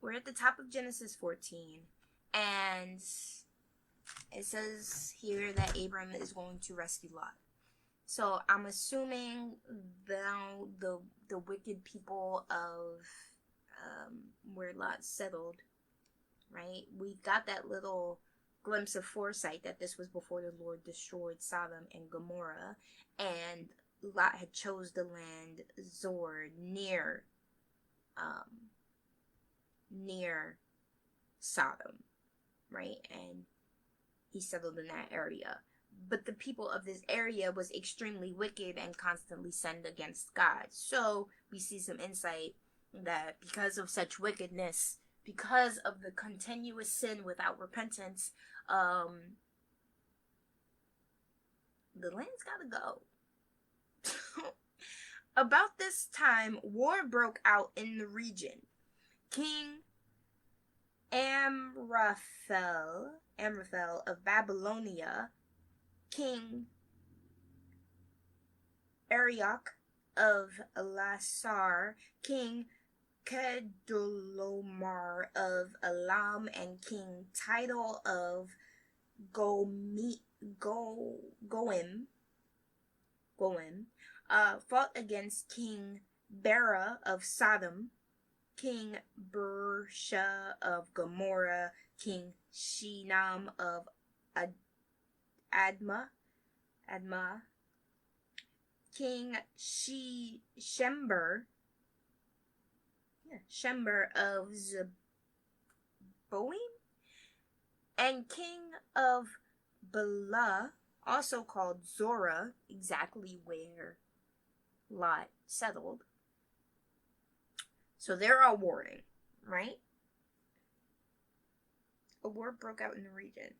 Speaker 1: we're at the top of Genesis 14, and it says here that Abram is going to rescue Lot. So I'm assuming the wicked people of where Lot settled, right? We got that little glimpse of foresight that this was before the Lord destroyed Sodom and Gomorrah, and Lot had chose the land Zor near Sodom, right? And he settled in that area. But the people of this area was extremely wicked and constantly sinned against God. So we see some insight that because of such wickedness, because of the continuous sin without repentance, the land's gotta go. About this time, war broke out in the region. King Amraphel of Babylonia, King Arioch of Lasar, King Kedorlaomer of Elam, and King Tidal of Goim, fought against King Bera of Sodom, King Bersha of Gomorrah, King Shinam of Admah, King Shember of Zeboim, and King of Bela, also called Zorah, exactly where Lot settled. So they're all warring, right? A war broke out in the region.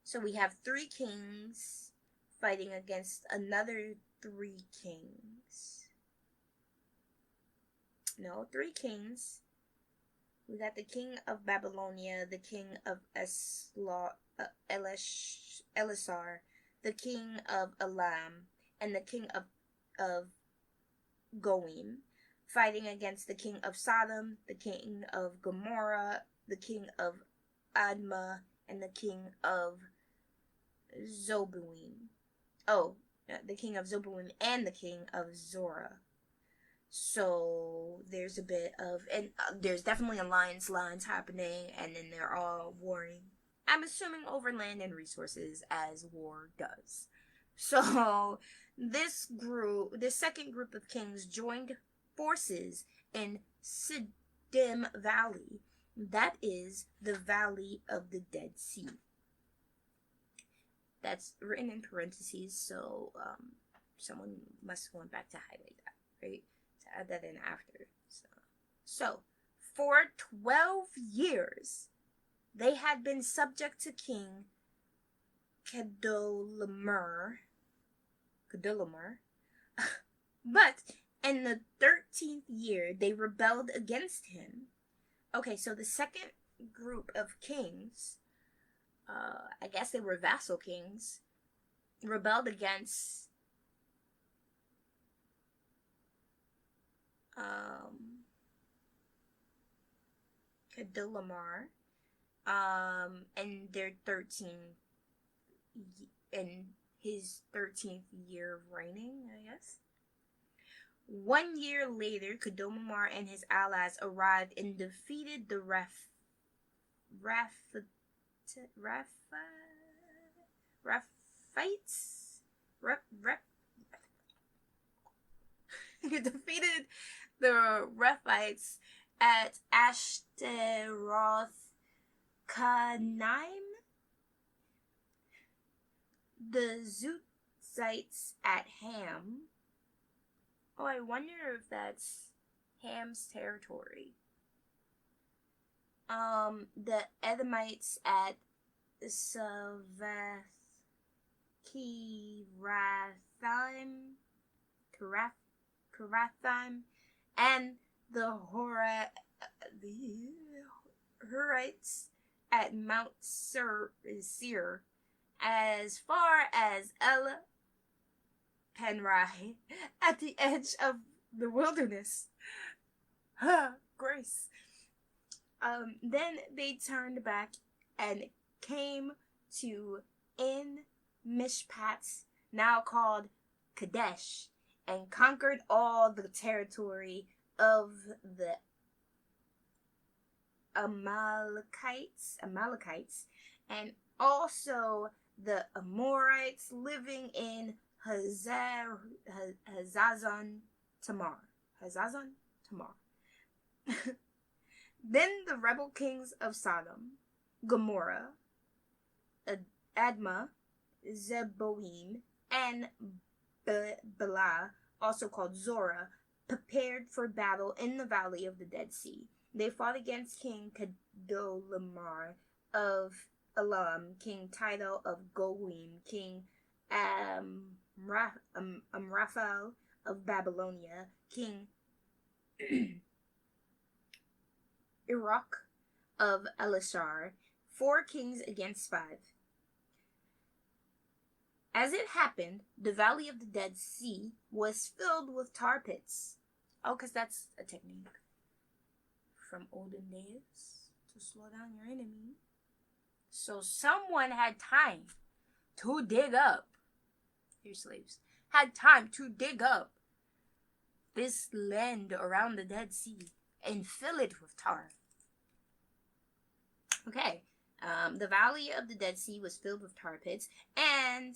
Speaker 1: So we have 3 kings fighting against another 3 kings. No, 3 kings. We got the king of Babylonia, the king of Elisar, the king of Elam, and the king of Goim, fighting against the king of Sodom, the king of Gomorrah, the king of Admah, and the king of Zeboim. The king of Zeboim and the king of Zorah. So there's a bit of, and there's definitely alliance lines happening, and then they're all warring. I'm assuming over land and resources, as war does. So this second group of kings joined forces in Siddim Valley. That is the Valley of the Dead Sea. That's written in parentheses, so someone must have gone back to highlight that, right? To add that in after. So for 12 years, they had been subject to King Kedorlaomer, but in the 13th year, they rebelled against him. Okay, so the second group of kings, I guess they were vassal kings, rebelled against Kedorlaomer in his 13th year of reigning, I guess. 1 year later, Kedorlaomer and his allies arrived and defeated the defeated the Rephites at Ashtaroth Kanaim, the Zutzites at Ham. Oh, I wonder if that's Ham's territory. The Edomites at Savath Kirathim, and the Horites at Mount Seir, as far as El Penrai at the edge of the wilderness. Grace. Then they turned back and came to En Mishpat, now called Kadesh, and conquered all the territory of the Amalekites, and also the Amorites living in Hazazon Tamar. Then the rebel kings of Sodom, Gomorrah, Admah, Zeboim, and Bela, also called Zorah, prepared for battle in the Valley of the Dead Sea. They fought against King Kedorlaomer of Elam, King Tidal of Goim, King Amraphel of Babylonia, King Iraq of Elisar, 4 kings against 5. As it happened, the valley of the Dead Sea was filled with tar pits. Oh, because that's a technique from olden days to slow down your enemy. So someone had time to dig up, your slaves, had time to dig up this land around the Dead Sea and fill it with tar. Okay, the valley of the Dead Sea was filled with tar pits, and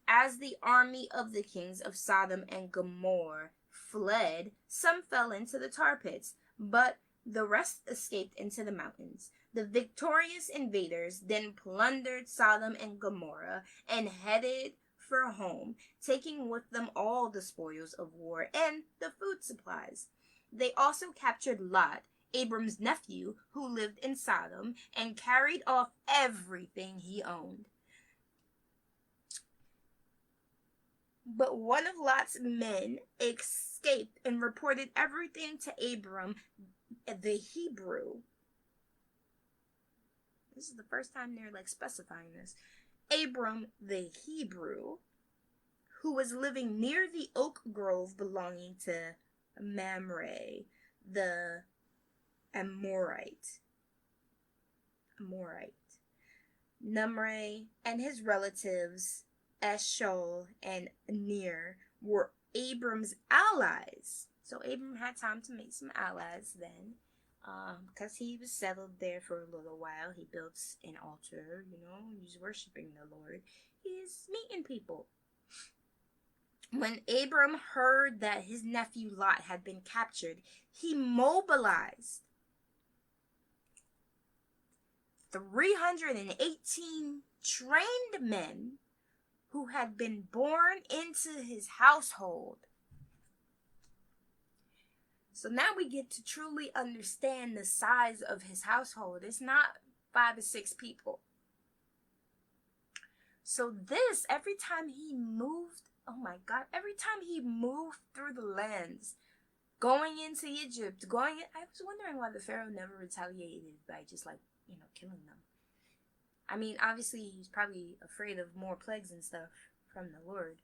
Speaker 1: as the army of the kings of Sodom and Gomorrah fled, some fell into the tar pits, but the rest escaped into the mountains. The victorious invaders then plundered Sodom and Gomorrah and headed for home, taking with them all the spoils of war and the food supplies. They also captured Lot, Abram's nephew, who lived in Sodom, and carried off everything he owned. But one of Lot's men escaped and reported everything to Abram, the Hebrew. This is the first time they're specifying this. Abram, the Hebrew, who was living near the oak grove belonging to Mamre, the Amorite. Numre and his relatives, Eshol and Ner, were Abram's allies. So Abram had time to make some allies then, because he was settled there for a little while. He built an altar, he's worshiping the Lord. He's meeting people. When Abram heard that his nephew Lot had been captured, he mobilized 318 trained men who had been born into his household. So now we get to truly understand the size of his household. It's not 5 or 6 people. So this, every time he moved through the lands, going into Egypt, I was wondering why the Pharaoh never retaliated by just killing them. I mean, obviously he's probably afraid of more plagues and stuff from the Lord.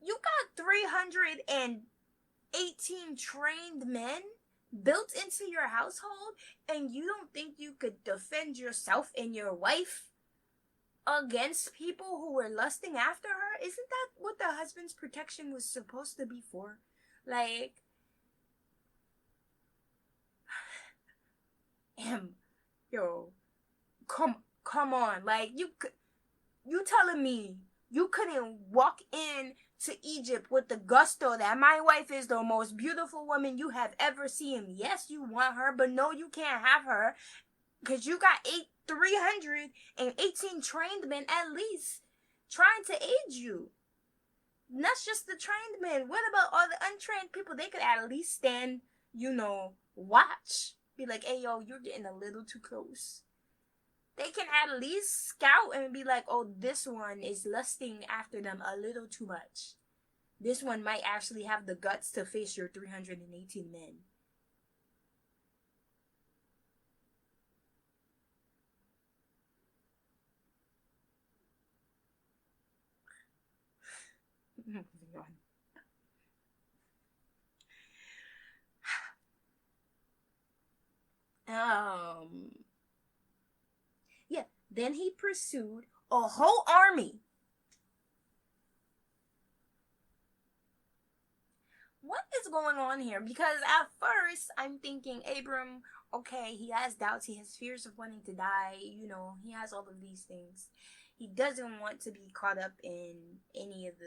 Speaker 1: You got 318 trained men built into your household, and you don't think you could defend yourself and your wife against people who were lusting after her? Isn't that what the husband's protection was supposed to be for? Come on. You telling me you couldn't walk in to Egypt with the gusto that my wife is the most beautiful woman you have ever seen? Yes, you want her, but no, you can't have her, because you got 318 trained men at least trying to aid you. And that's just the trained men. What about all the untrained people? They could at least stand, watch. Be like, hey, yo, you're getting a little too close. They can at least scout and be like, oh, this one is lusting after them a little too much. This one might actually have the guts to face your 318 men. Then he pursued a whole army. What is going on here? Because at first I'm thinking Abram, okay, he has doubts, he has fears of wanting to die, he has all of these things. He doesn't want to be caught up in any of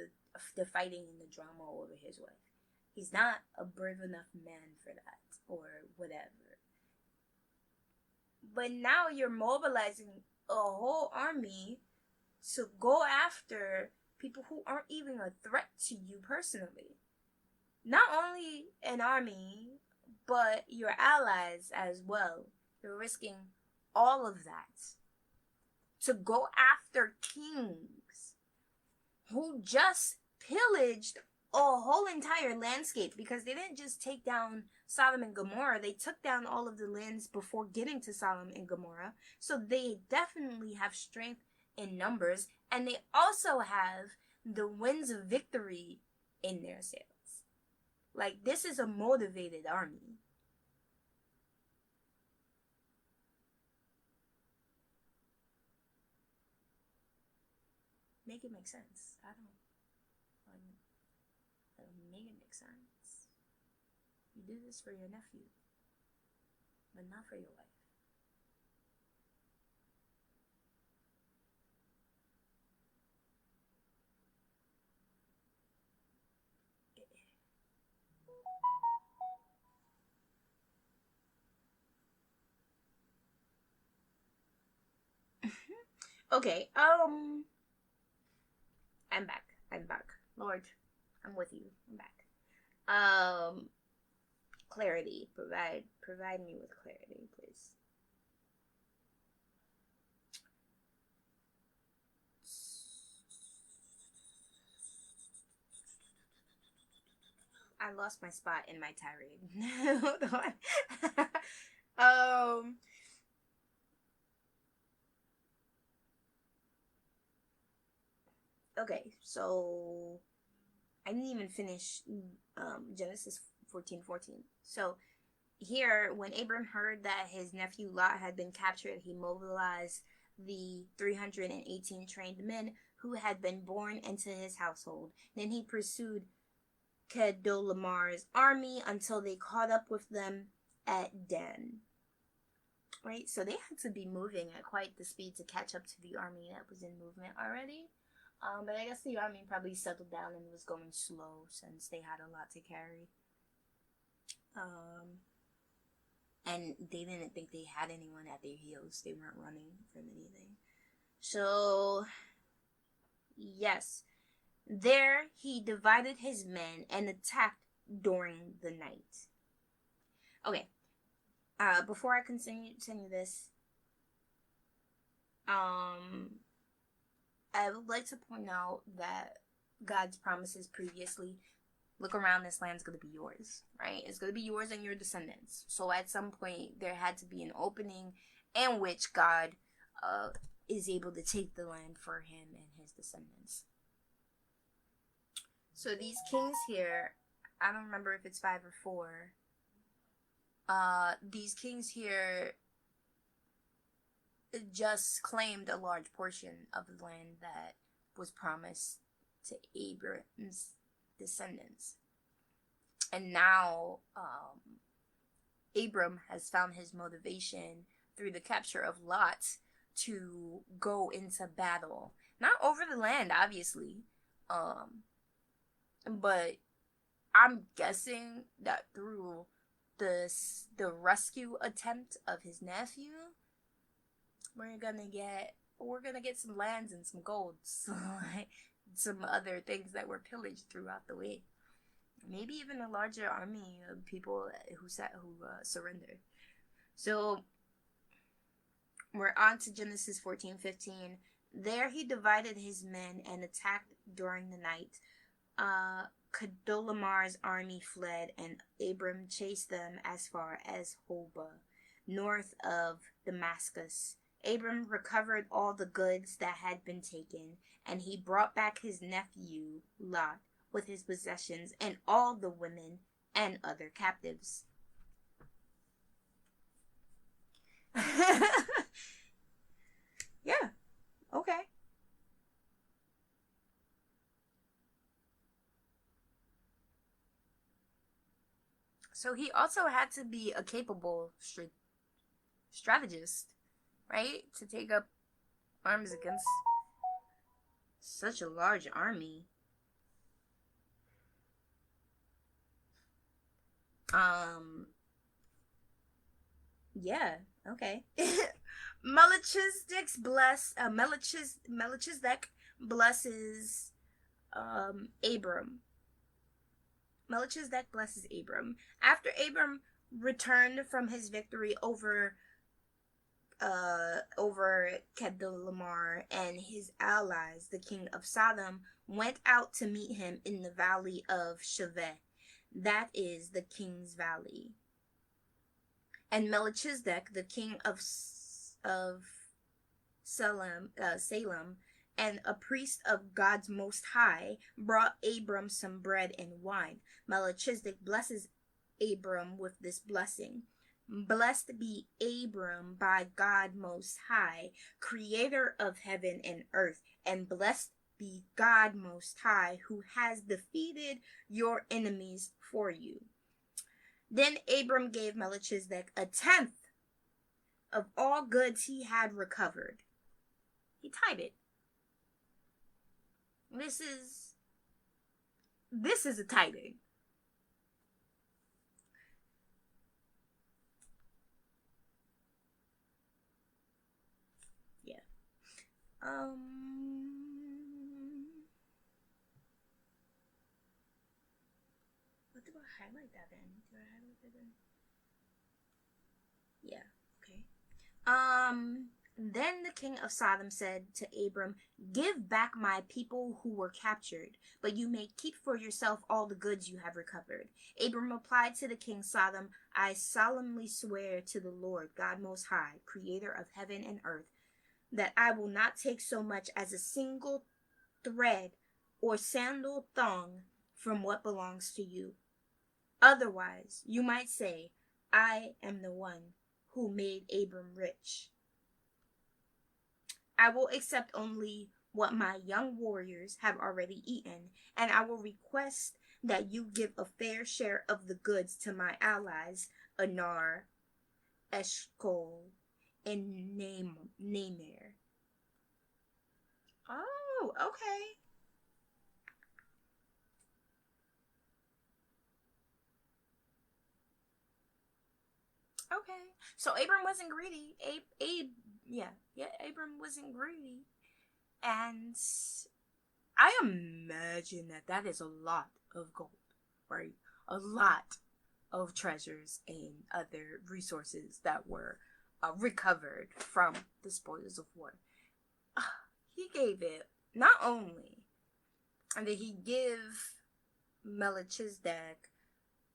Speaker 1: the fighting and the drama over his wife. He's not a brave enough man for that, or whatever. But now you're mobilizing a whole army to go after people who aren't even a threat to you personally. Not only an army, but your allies as well. You're risking all of that to go after kings who just pillaged whole entire landscape, because they didn't just take down Sodom and Gomorrah, they took down all of the lands before getting to Sodom and Gomorrah. So they definitely have strength in numbers, and they also have the winds of victory in their sails. Like, this is a motivated army. Make it make sense. I don't make it make sense. You do this for your nephew, but not for your wife. Okay, I'm back. Lord, I'm with you. I'm back. Clarity. Provide me with clarity, please. I lost my spot in my tirade. Hold on. Okay, so I didn't even finish Genesis 14:14. So here, when Abram heard that his nephew Lot had been captured, he mobilized the 318 trained men who had been born into his household. Then he pursued Chedorlaomer's army until they caught up with them at Dan. Right? So they had to be moving at quite the speed to catch up to the army that was in movement already. But I guess the army probably settled down and was going slow since they had a lot to carry. And they didn't think they had anyone at their heels. They weren't running from anything. So, yes. There he divided his men and attacked during the night. Okay. Before I continue this, I would like to point out that God's promises previously, look around, this land's going to be yours, right? It's going to be yours and your descendants. So at some point, there had to be an opening in which God is able to take the land for him and his descendants. So these kings here, I don't remember if it's 5 or 4. These kings here just claimed a large portion of the land that was promised to Abram's descendants. And now Abram has found his motivation through the capture of Lot to go into battle. Not over the land, obviously, but I'm guessing that through the rescue attempt of his nephew, we're gonna get some lands and some golds, some other things that were pillaged throughout the way. Maybe even a larger army of people who surrendered. So we're on to Genesis 14:15. There he divided his men and attacked during the night. Chedorlaomer's army fled, and Abram chased them as far as Hobah, north of Damascus. Abram recovered all the goods that had been taken, and he brought back his nephew Lot with his possessions and all the women and other captives. Yeah, okay. So he also had to be a capable strategist, right? To take up arms against such a large army. Yeah, okay. Melchizedek blesses Abram. Melchizedek blesses Abram. After Abram returned from his victory over over Kedorlaomer, and his allies, the king of Sodom, went out to meet him in the valley of Shaveh. That is the king's valley. And Melchizedek, the king of Salem, and a priest of God's Most High, brought Abram some bread and wine. Melchizedek blesses Abram with this blessing. Blessed be Abram by God Most High, creator of heaven and earth, and blessed be God Most High, who has defeated your enemies for you. Then Abram gave Melchizedek a tenth of all goods he had recovered. He tied it. This is a tithing. Yeah. What do I highlight that in? Do I highlight that in? Yeah. Okay. Then the king of Sodom said to Abram, "Give back my people who were captured, but you may keep for yourself all the goods you have recovered." Abram replied to the king of Sodom, "I solemnly swear to the Lord, God Most High, creator of heaven and earth, that I will not take so much as a single thread or sandal thong from what belongs to you. Otherwise, you might say, I am the one who made Abram rich. I will accept only what my young warriors have already eaten, and I will request that you give a fair share of the goods to my allies, Anar, Eshcol, and Namer." Oh, okay. Okay. So Abram wasn't greedy. Abram wasn't greedy. And I imagine that is a lot of gold, right? A lot of treasures and other resources that were recovered from the spoils of war. He gave it, not only did he give Melchizedek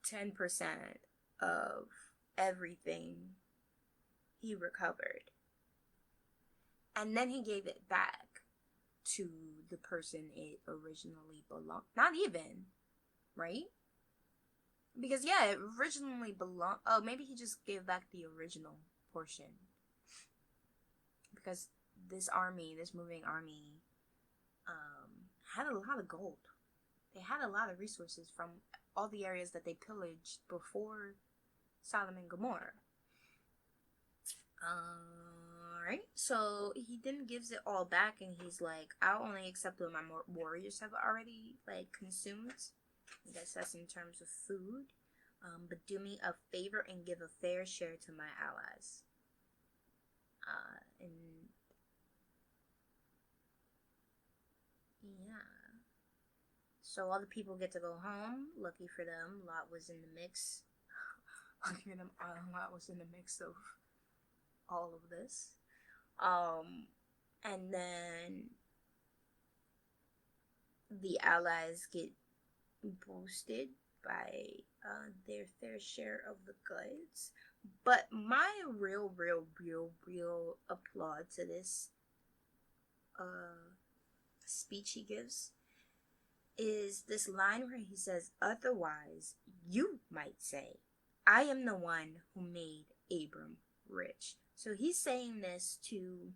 Speaker 1: 10% of everything he recovered, and then he gave it back to the person it originally belonged. Not even, right? Because it originally belonged. Oh, maybe he just gave back the original portion, because this moving army, had a lot of gold. They had a lot of resources from all the areas that they pillaged before Sodom and Gomorrah. Alright, so he then gives it all back, and he's like, "I'll only accept what my warriors have already consumed." I guess that's in terms of food. But do me a favor and give a fair share to my allies. And yeah. So all the people get to go home. Lucky for them, Lot was in the mix. Lucky for them, Lot was in the mix of all of this. And then the allies get boosted by their fair share of the goods. But my real applaud to this speech he gives is this line where he says, "Otherwise, you might say, I am the one who made Abram rich." So he's saying this to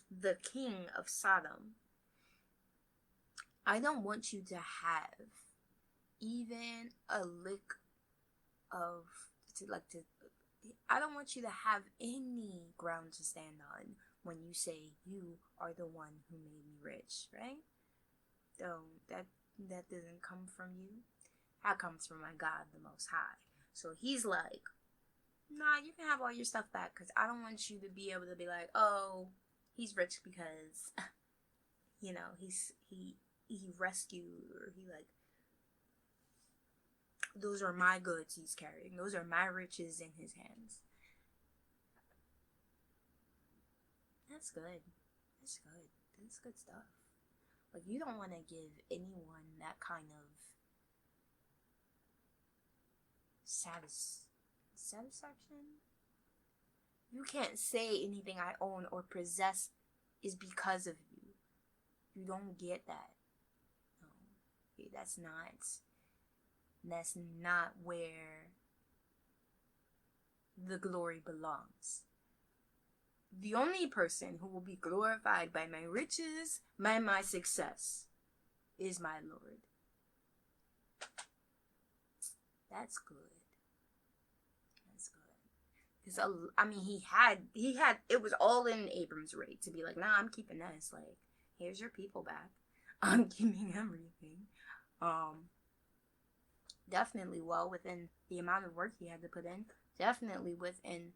Speaker 1: the king of Sodom. I don't want you to have even a lick of I don't want you to have any ground to stand on when you say you are the one who made me rich, right? So that doesn't come from you. That comes from my God, the Most High. So he's like, "Nah, you can have all your stuff back, because I don't want you to be able to be like, oh, he's rich because, he rescued, or those are my goods he's carrying. Those are my riches in his hands." that's good. That's good. That's good stuff. Like, you don't want to give anyone that kind of satisfaction. You can't say anything I own or possess is because of you. You don't get that. No, that's not where the glory belongs. The only person who will be glorified by my riches, by my success, is my Lord. That's good. That's good. Because, I mean, he had, it was all in Abram's rate to be like, nah, I'm keeping this. Like, here's your people back. I'm keeping everything. Definitely well within the amount of work he had to put in. Definitely within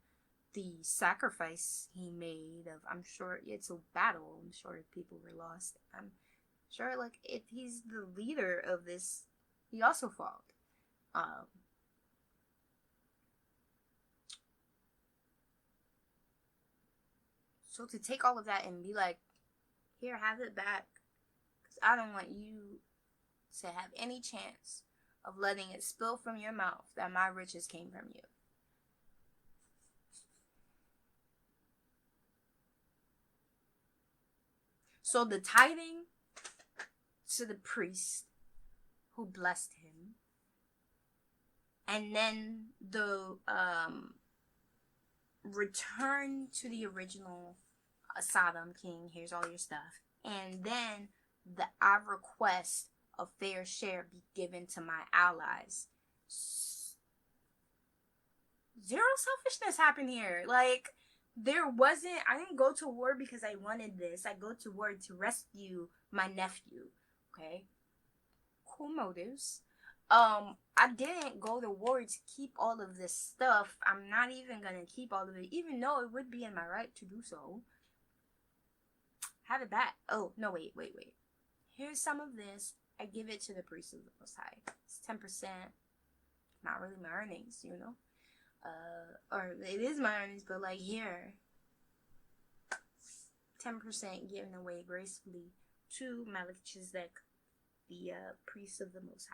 Speaker 1: the sacrifice he made of, I'm sure it's a battle. I'm sure people were lost. I'm sure, like, if he's the leader of this, he also fought. So to take all of that and be like, here, have it back. Because I don't want you to have any chance of letting it spill from your mouth that my riches came from you. So the tithing to the priest who blessed him, and then the return to the original Sodom king, here's all your stuff, and then I request a fair share be given to my allies. Zero selfishness happened here. Like, I didn't go to war because I wanted this. I go to war to rescue my nephew. Okay? Cool motives. I didn't go to war to keep all of this stuff. I'm not even gonna keep all of it, even though it would be in my right to do so. Have it back. Oh, no, wait. Here's some of this. I give it to the priest of the Most High. It's 10%. Not really my earnings, you know? Or it is my earnings, but like here, 10% given away gracefully to Melchizedek, the priest of the Most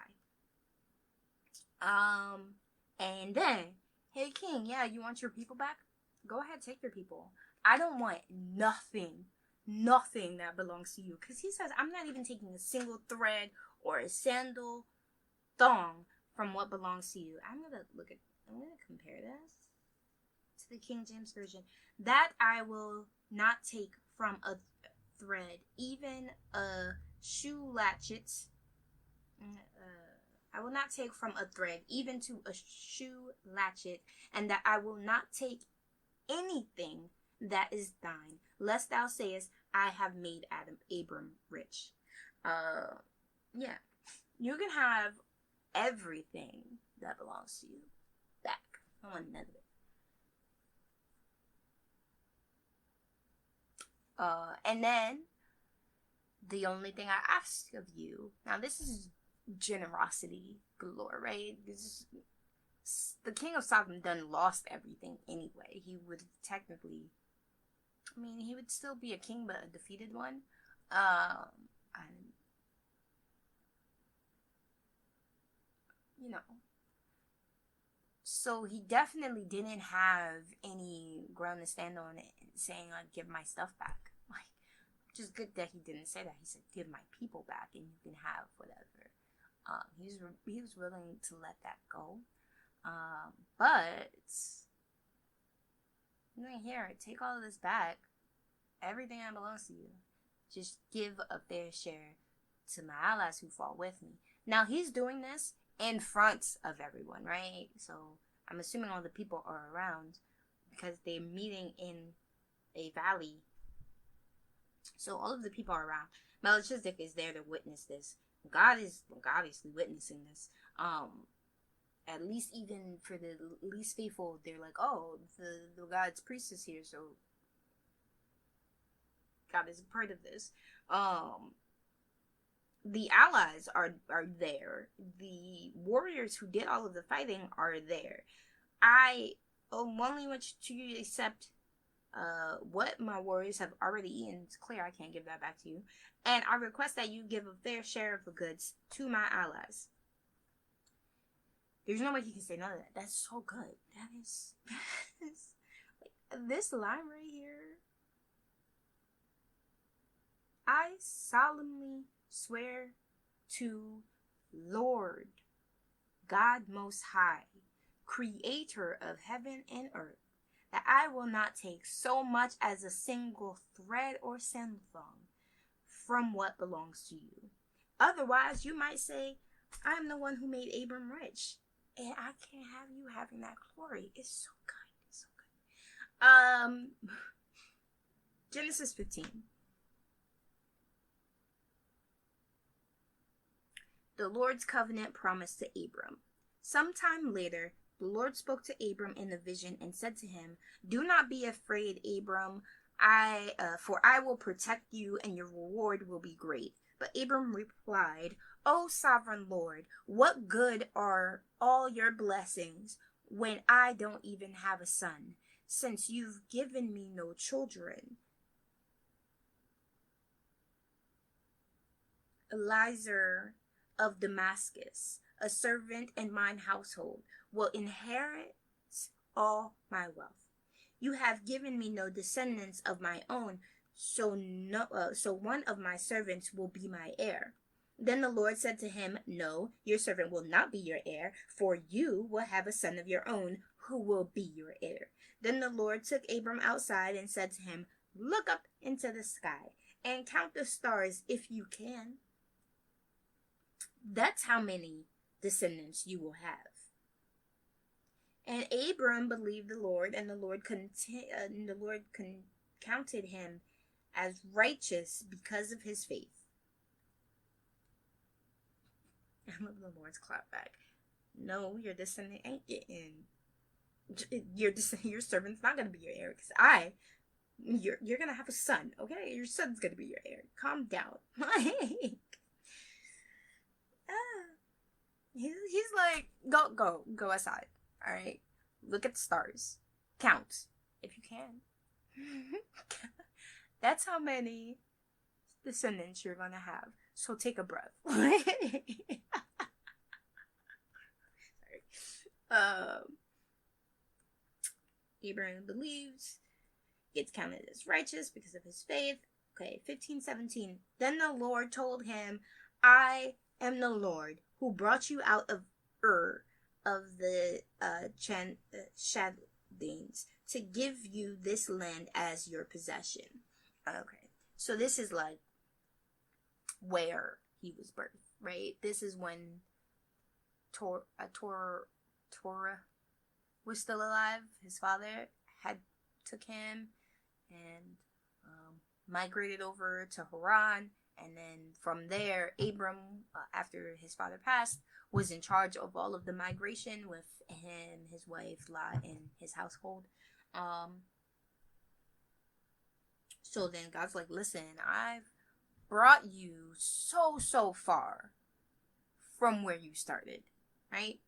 Speaker 1: High. And then, hey king, yeah, you want your people back? Go ahead, take your people. I don't want nothing that belongs to you. Because he says, I'm not even taking a single thread or a sandal thong from what belongs to you. I'm going to compare this to the King James Version. That I will not take from a thread, even a shoe latchet. I will not take from a thread, even to a shoe latchet, and that I will not take anything that is thine, lest thou sayest, I have made Abram rich. Yeah. You can have everything that belongs to you back. I want none of it. And then, the only thing I ask of you, now this is generosity galore, right? The king of Sodom done lost everything anyway. He would technically, he would still be a king, but a defeated one. So he definitely didn't have any ground to stand on it, saying, like, give my stuff back. Like, which is good that he didn't say that. He said, give my people back, and you can have whatever. He was willing to let that go. But here, take all of this back. Everything that belongs to you. Just give a fair share to my allies who fought with me. Now, he's doing this in front of everyone, right? So I'm assuming all the people are around because they're meeting in a valley. So all of the people are around. Melchizedek is there to witness this. God is obviously witnessing this. At least even for the least faithful, they're like, oh, the God's priest is here, so God is a part of this. The allies are there. The warriors who did all of the fighting are there. I only want you to accept What my warriors have already eaten is clear. I can't give that back to you. And I request that you give a fair share of the goods to my allies. There's no way he can say none of that. That's so good. That is like, this line right here. I solemnly swear to Lord, God Most High, Creator of heaven and earth, that I will not take so much as a single thread or sandal thong from what belongs to you. Otherwise, you might say, I'm the one who made Abram rich, and I can't have you having that glory. It's so good. It's so good. Genesis 15. The Lord's covenant promise to Abram. Sometime later, the Lord spoke to Abram in a vision and said to him, Do not be afraid, Abram, for I will protect you and your reward will be great. But Abram replied, O sovereign Lord, what good are all your blessings when I don't even have a son, since you've given me no children? Eliezer of Damascus, a servant in mine household, will inherit all my wealth. You have given me no descendants of my own, so one of my servants will be my heir. Then the Lord said to him, No, your servant will not be your heir, for you will have a son of your own who will be your heir. Then the Lord took Abram outside and said to him, Look up into the sky and count the stars if you can. That's how many descendants you will have. And Abram believed the Lord, and the Lord counted him as righteous because of his faith. I love the Lord's clap back. No, your descendant ain't getting. Your servant's not gonna be your heir, because you're gonna have a son. Okay, your son's gonna be your heir. Calm down. He's like, go aside. All right, look at the stars, count if you can. That's how many descendants you're gonna have. So take a breath. Sorry. Abraham believes, gets counted as righteous because of his faith. Okay, 15:17. Then the Lord told him, I am the Lord who brought you out of Ur of the Chaldeans to give you this land as your possession. Okay, so this is like where he was birthed, right? This is when Torah was still alive. His father had took him and migrated over to Haran. And then from there, Abram, after his father passed, was in charge of all of the migration with him, his wife, Lot, and his household. So then God's like, listen, I've brought you so far from where you started, right?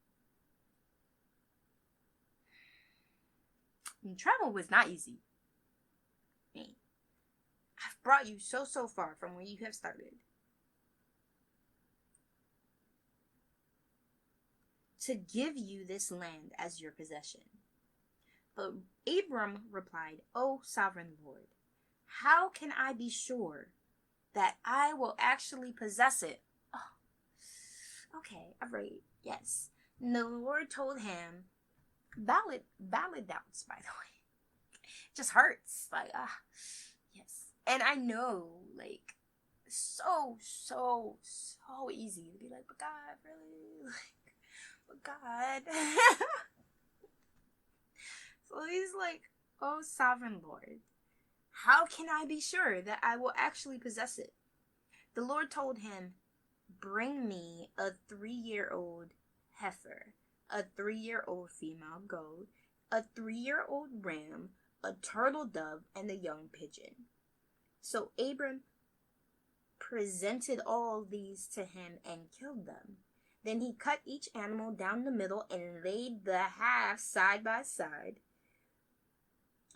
Speaker 1: And travel was not easy. I've brought you so far from where you have started to give you this land as your possession. But Abram replied, O sovereign Lord, how can I be sure that I will actually possess it? Oh, okay, all right, yes. And the Lord told him, valid doubts, by the way. It just hurts. Like, yes. And I know, like, so easy to be like, but God, really? Like, but God. So he's like, oh, sovereign Lord, how can I be sure that I will actually possess it? The Lord told him, bring me a 3-year-old heifer, a 3-year-old female goat, a 3-year-old ram, a turtle dove, and a young pigeon. So Abram presented all these to him and killed them. Then he cut each animal down the middle and laid the halves side by side.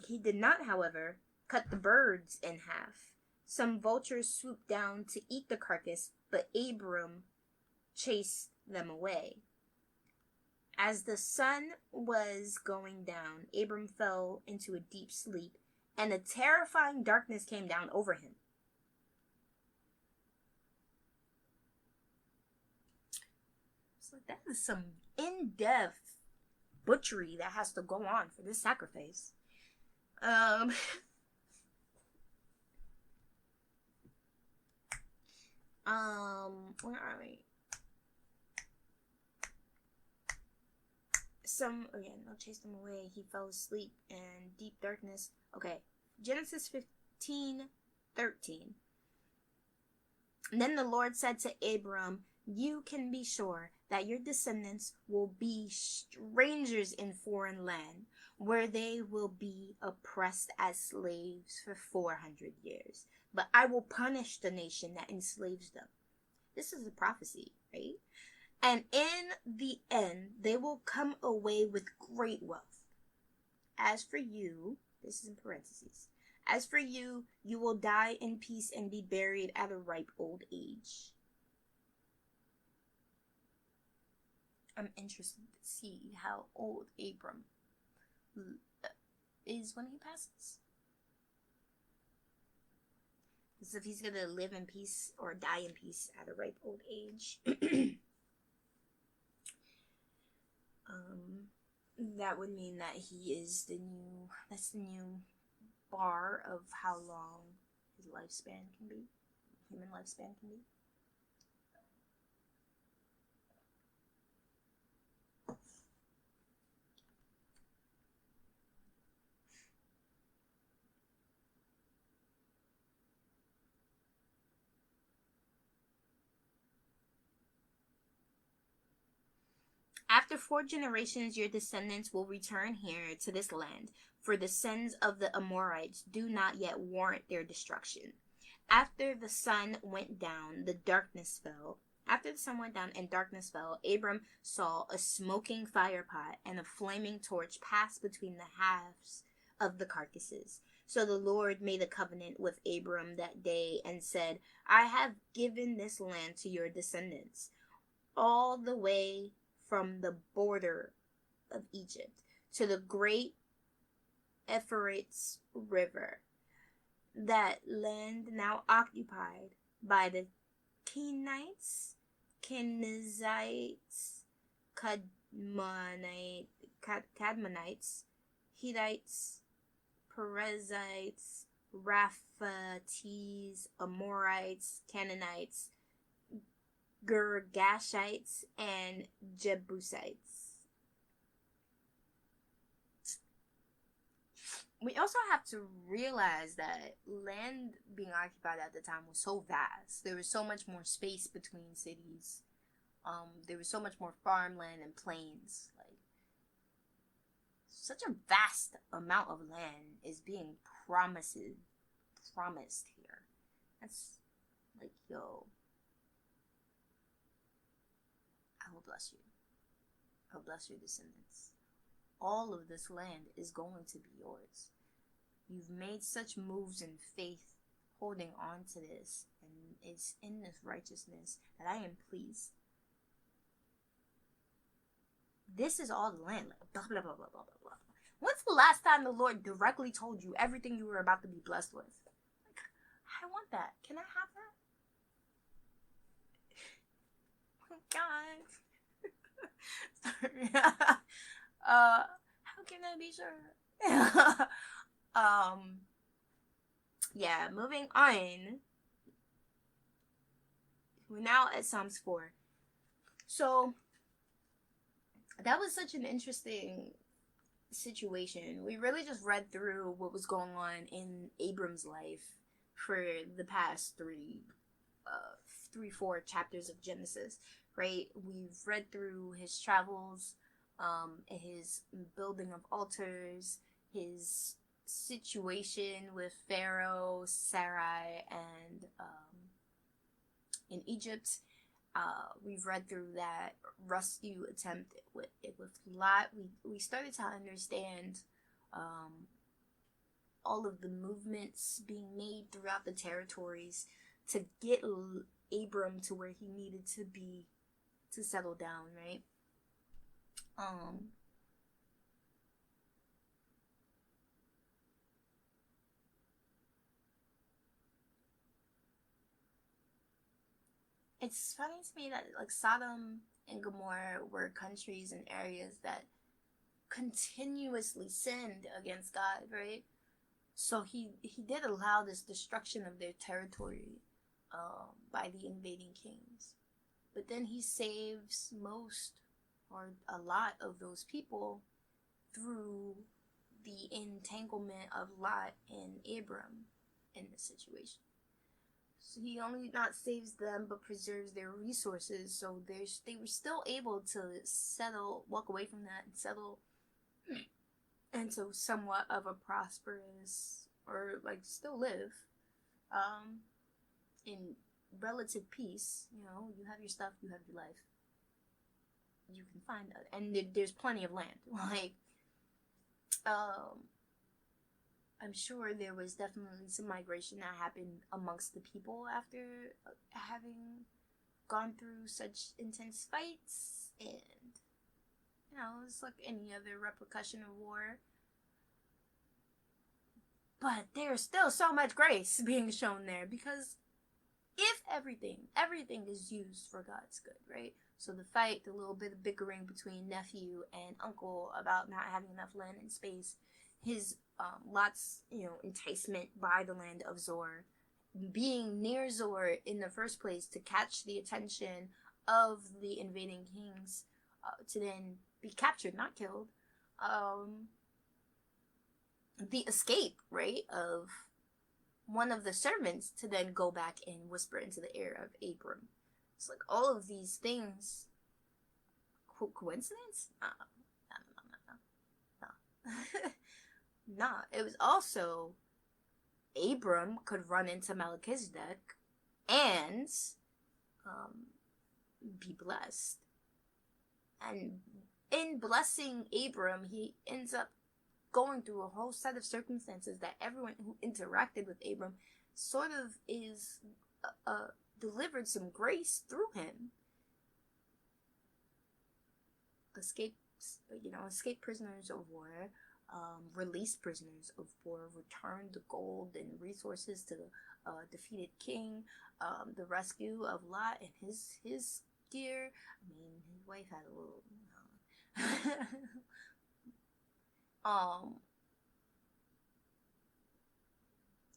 Speaker 1: He did not, however, cut the birds in half. Some vultures swooped down to eat the carcass, but Abram chased them away. As the sun was going down, Abram fell into a deep sleep, and a terrifying darkness came down over him. So that is some in-depth butchery that has to go on for this sacrifice. Where are we? They'll chase them away. He fell asleep in deep darkness. Okay, Genesis 15:13. Then the Lord said to Abram, "You can be sure that your descendants will be strangers in foreign land, where they will be oppressed as slaves for 400 years. But I will punish the nation that enslaves them." This is a prophecy, right? "And in the end, they will come away with great wealth. As for you," this is in parentheses, "as for you, you will die in peace and be buried at a ripe old age." I'm interested to see how old Abram is when he passes. Because if he's going to live in peace or die in peace at a ripe old age, that would mean that he is that's the new bar of how long his lifespan can be, human lifespan can be. After 4 generations, your descendants will return here to this land, for the sins of the Amorites do not yet warrant their destruction. After the sun went down, darkness fell, Abram saw a smoking firepot and a flaming torch pass between the halves of the carcasses. So the Lord made a covenant with Abram that day and said, "I have given this land to your descendants, all the way from the border of Egypt to the great Euphrates River, that land now occupied by the Kenites, Kenizzites, Cadmonites, Hittites, Perizzites, Raphates, Amorites, Canaanites, Girgashites, and Jebusites." We also have to realize that land being occupied at the time was so vast. There was so much more space between cities. There was so much more farmland and plains. Like, such a vast amount of land is being promised here. That's like, yo, I will bless you. I will bless your descendants. All of this land is going to be yours. You've made such moves in faith, holding on to this, and it's in this righteousness that I am pleased. This is all the land. Like, blah, blah, blah, blah, blah, blah. When's the last time the Lord directly told you everything you were about to be blessed with? Like, I want that. Can I have that? God. Sorry. How can I be sure? Yeah, moving on. We're now at Psalms 4. So, that was such an interesting situation. We really just read through what was going on in Abram's life for the past 4 chapters of Genesis, right? We've read through his travels, his building of altars, his situation with Pharaoh, Sarai, and in Egypt. We've read through that rescue attempt with Lot. We started to understand all of the movements being made throughout the territories to get Abram to where he needed to be to settle down, right? It's funny to me that like Sodom and Gomorrah were countries and areas that continuously sinned against God, right? So he did allow this destruction of their territory by the invading kings. But then he saves most or a lot of those people through the entanglement of Lot and Abram in this situation. So he only not saves them, but preserves their resources. So they were still able to walk away from that and settle into somewhat of a prosperous, or like still live in relative peace. You know, you have your stuff, you have your life. You can find that, and there's plenty of land. Like, I'm sure there was definitely some migration that happened amongst the people after having gone through such intense fights, and you know, it's like any other repercussion of war. But there's still so much grace being shown there, because if everything is used for God's good, right? So the fight, the little bit of bickering between nephew and uncle about not having enough land and space, his Lot's, enticement by the land of Zor, being near Zor in the first place to catch the attention of the invading kings, to then be captured, not killed. The escape, right, of one of the servants to then go back and whisper into the ear of Abram. It's like all of these things. Coincidence? No. Nah, it was also Abram could run into Melchizedek and be blessed. And in blessing Abram, he ends up going through a whole set of circumstances that everyone who interacted with Abram sort of is delivered some grace through him. Escape prisoners of war, released prisoners of war, returned the gold and resources to the defeated king, the rescue of Lot and his gear. I mean, his wife had a little,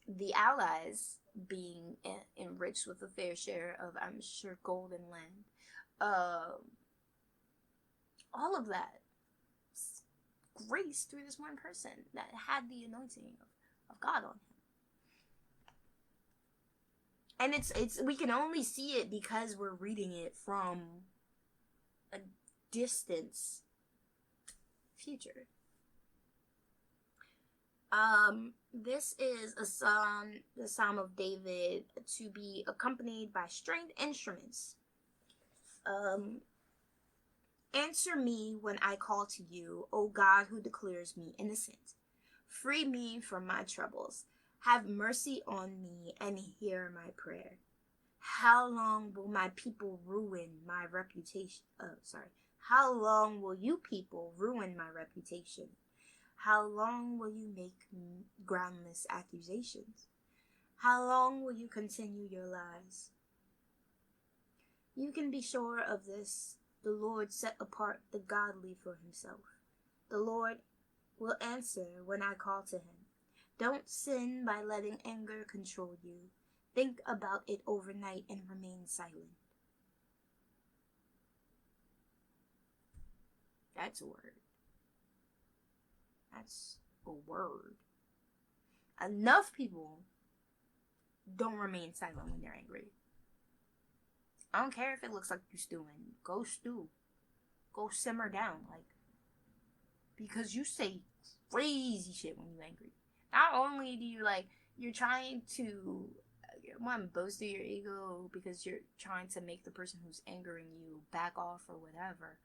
Speaker 1: the allies being enriched with a fair share of, I'm sure, gold and land. All of that grace through this one person that had the anointing of God on him. And it's we can only see it because we're reading it from a distance future. This is a psalm, the Psalm of David, to be accompanied by stringed instruments. Answer me when I call to you, O God who declares me innocent. Free me from my troubles. Have mercy on me and hear my prayer. How long will my people ruin my reputation? How long will you people ruin my reputation? How long will you make groundless accusations? How long will you continue your lies? You can be sure of this. The Lord set apart the godly for himself. The Lord will answer when I call to him. Don't sin by letting anger control you. Think about it overnight and remain silent. That's a word. That's a word. Enough people don't remain silent when they're angry. I don't care if it looks like you're stewing. Go stew. Go simmer down. Because you say crazy shit when you're angry. Not only do you, you're trying to, boast of your ego because you're trying to make the person who's angering you back off or whatever.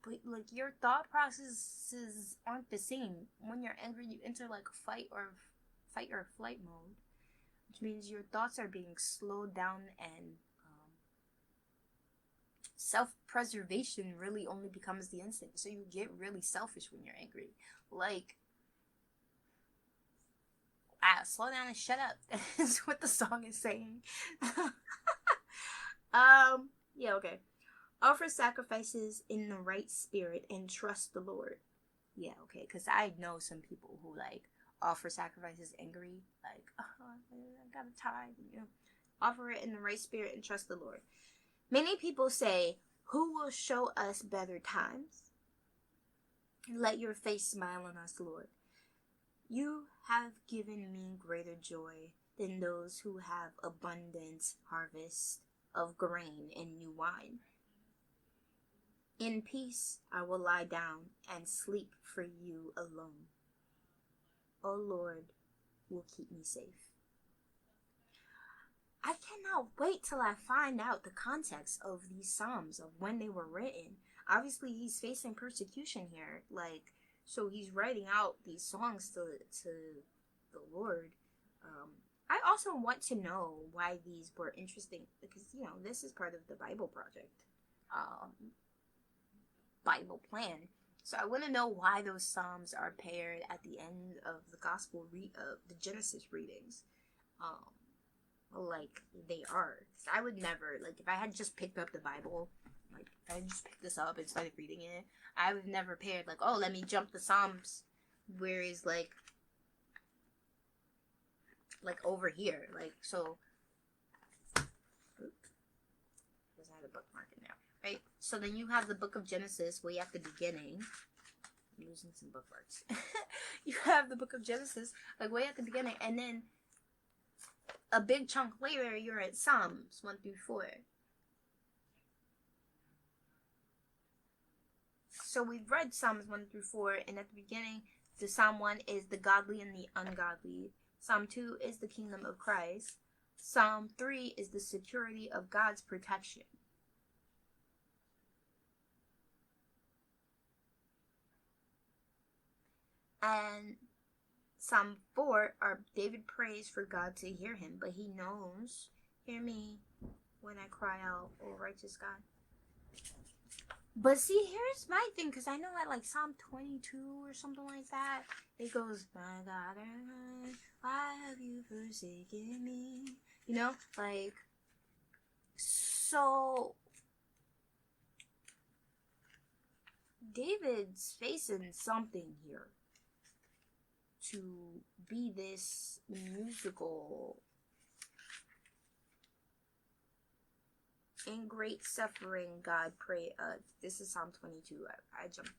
Speaker 1: But, your thought processes aren't the same. When you're angry, you enter, a fight or fight or flight mode, which means your thoughts are being slowed down, and self-preservation really only becomes the instinct. So you get really selfish when you're angry. Like, slow down and shut up. That's what the song is saying. Yeah, okay. Offer sacrifices in the right spirit and trust the Lord. Yeah, okay, because I know some people who, like, offer sacrifices angry. Like, oh, I got a time, you know. Offer it in the right spirit and trust the Lord. Many people say, who will show us better times? Let your face smile on us, Lord. You have given me greater joy than those who have abundant harvest of grain and new wine. In peace I will lie down and sleep, for you alone, O Lord, will keep me safe. I cannot wait till I find out the context of these psalms, of when they were written. Obviously, he's facing persecution here, like, so he's writing out these songs to the Lord. I also want to know why these were interesting, because, you know, this is part of the BibleProject Bible plan. So I want to know why those psalms are paired at the end of the gospel the Genesis readings. Like they are. I would never, like, if I had just picked up the Bible, like if I had just picked this up and started reading it, I would never paired like, oh, let me jump the Psalms, whereas like over here, like, so because I had a bookmark in there, right? So then you have the book of Genesis way at the beginning. I'm losing some bookmarks. You have the book of Genesis like way at the beginning, and then a big chunk later, you're at Psalms 1 through 4. So we've read Psalms 1 through 4, and at the beginning, the Psalm 1 is the godly and the ungodly. Psalm 2 is the kingdom of Christ. Psalm 3 is the security of God's protection. And Psalm 4 are David prays for God to hear him, but he knows, hear me when I cry out, O righteous God. But see, here's my thing, because I know at like Psalm 22 or something like that, it goes, my God, why have you forsaken me? You know, like, so David's facing something here to be this musical. In great suffering, God prayed. This is Psalm 22. I jumped.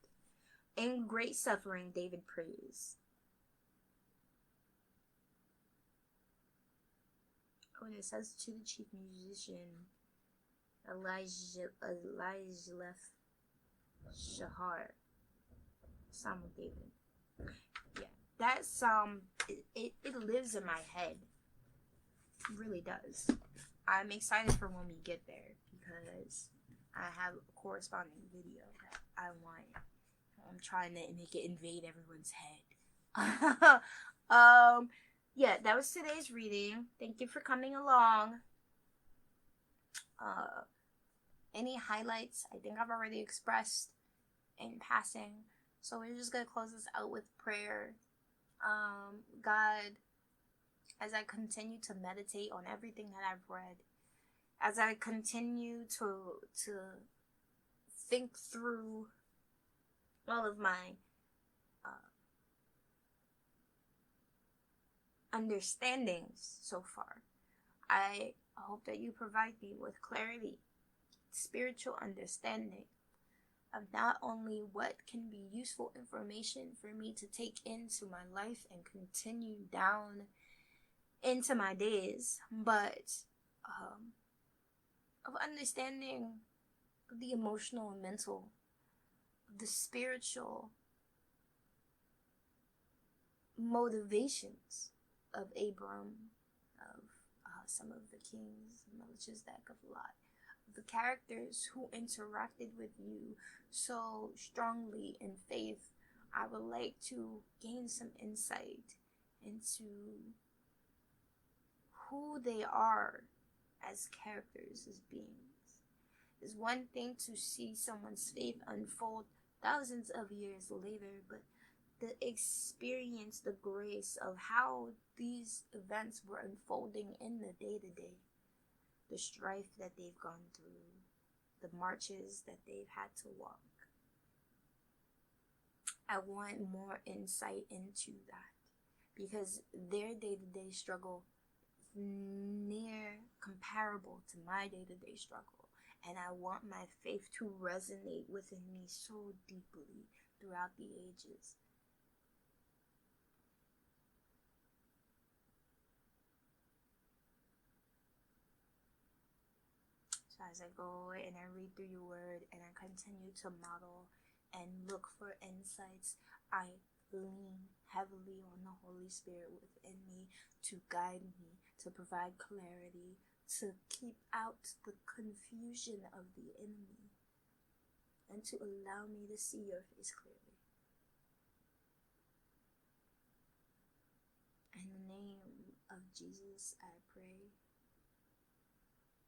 Speaker 1: In great suffering, David prays. Oh, and it says to the chief musician, Elijah Shahar, Psalm of David. Yeah, that psalm, it lives in my head. It really does. I'm excited for when we get there, because I have a corresponding video that I want. I'm trying to make it invade everyone's head. Yeah, that was today's reading. Thank you for coming along. Any highlights? I think I've already expressed in passing. So we're just going to close this out with prayer. God, as I continue to meditate on everything that I've read, as I continue to think through all of my understandings so far, I hope that you provide me with clarity, spiritual understanding of not only what can be useful information for me to take into my life and continue down into my days, but of understanding the emotional and mental, the spiritual motivations of Abram, of some of the kings, Melchizedek, of Lot, the characters who interacted with you so strongly in faith. I would like to gain some insight into who they are as characters, as beings. It's one thing to see someone's faith unfold thousands of years later, but the experience, the grace of how these events were unfolding in the day-to-day, the strife that they've gone through, the marches that they've had to walk. I want more insight into that, because their day-to-day struggle is near comparable to my day-to-day struggle, and I want my faith to resonate within me so deeply throughout the ages. So as I go and I read through your word and I continue to model and look for insights, I lean heavily on the Holy Spirit within me to guide me, to provide clarity, to keep out the confusion of the enemy, and to allow me to see your face clearly. In the name of Jesus, I pray.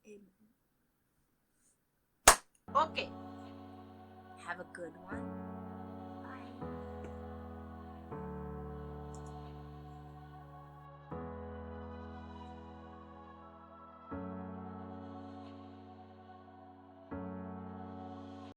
Speaker 1: Amen. Okay. Have a good one.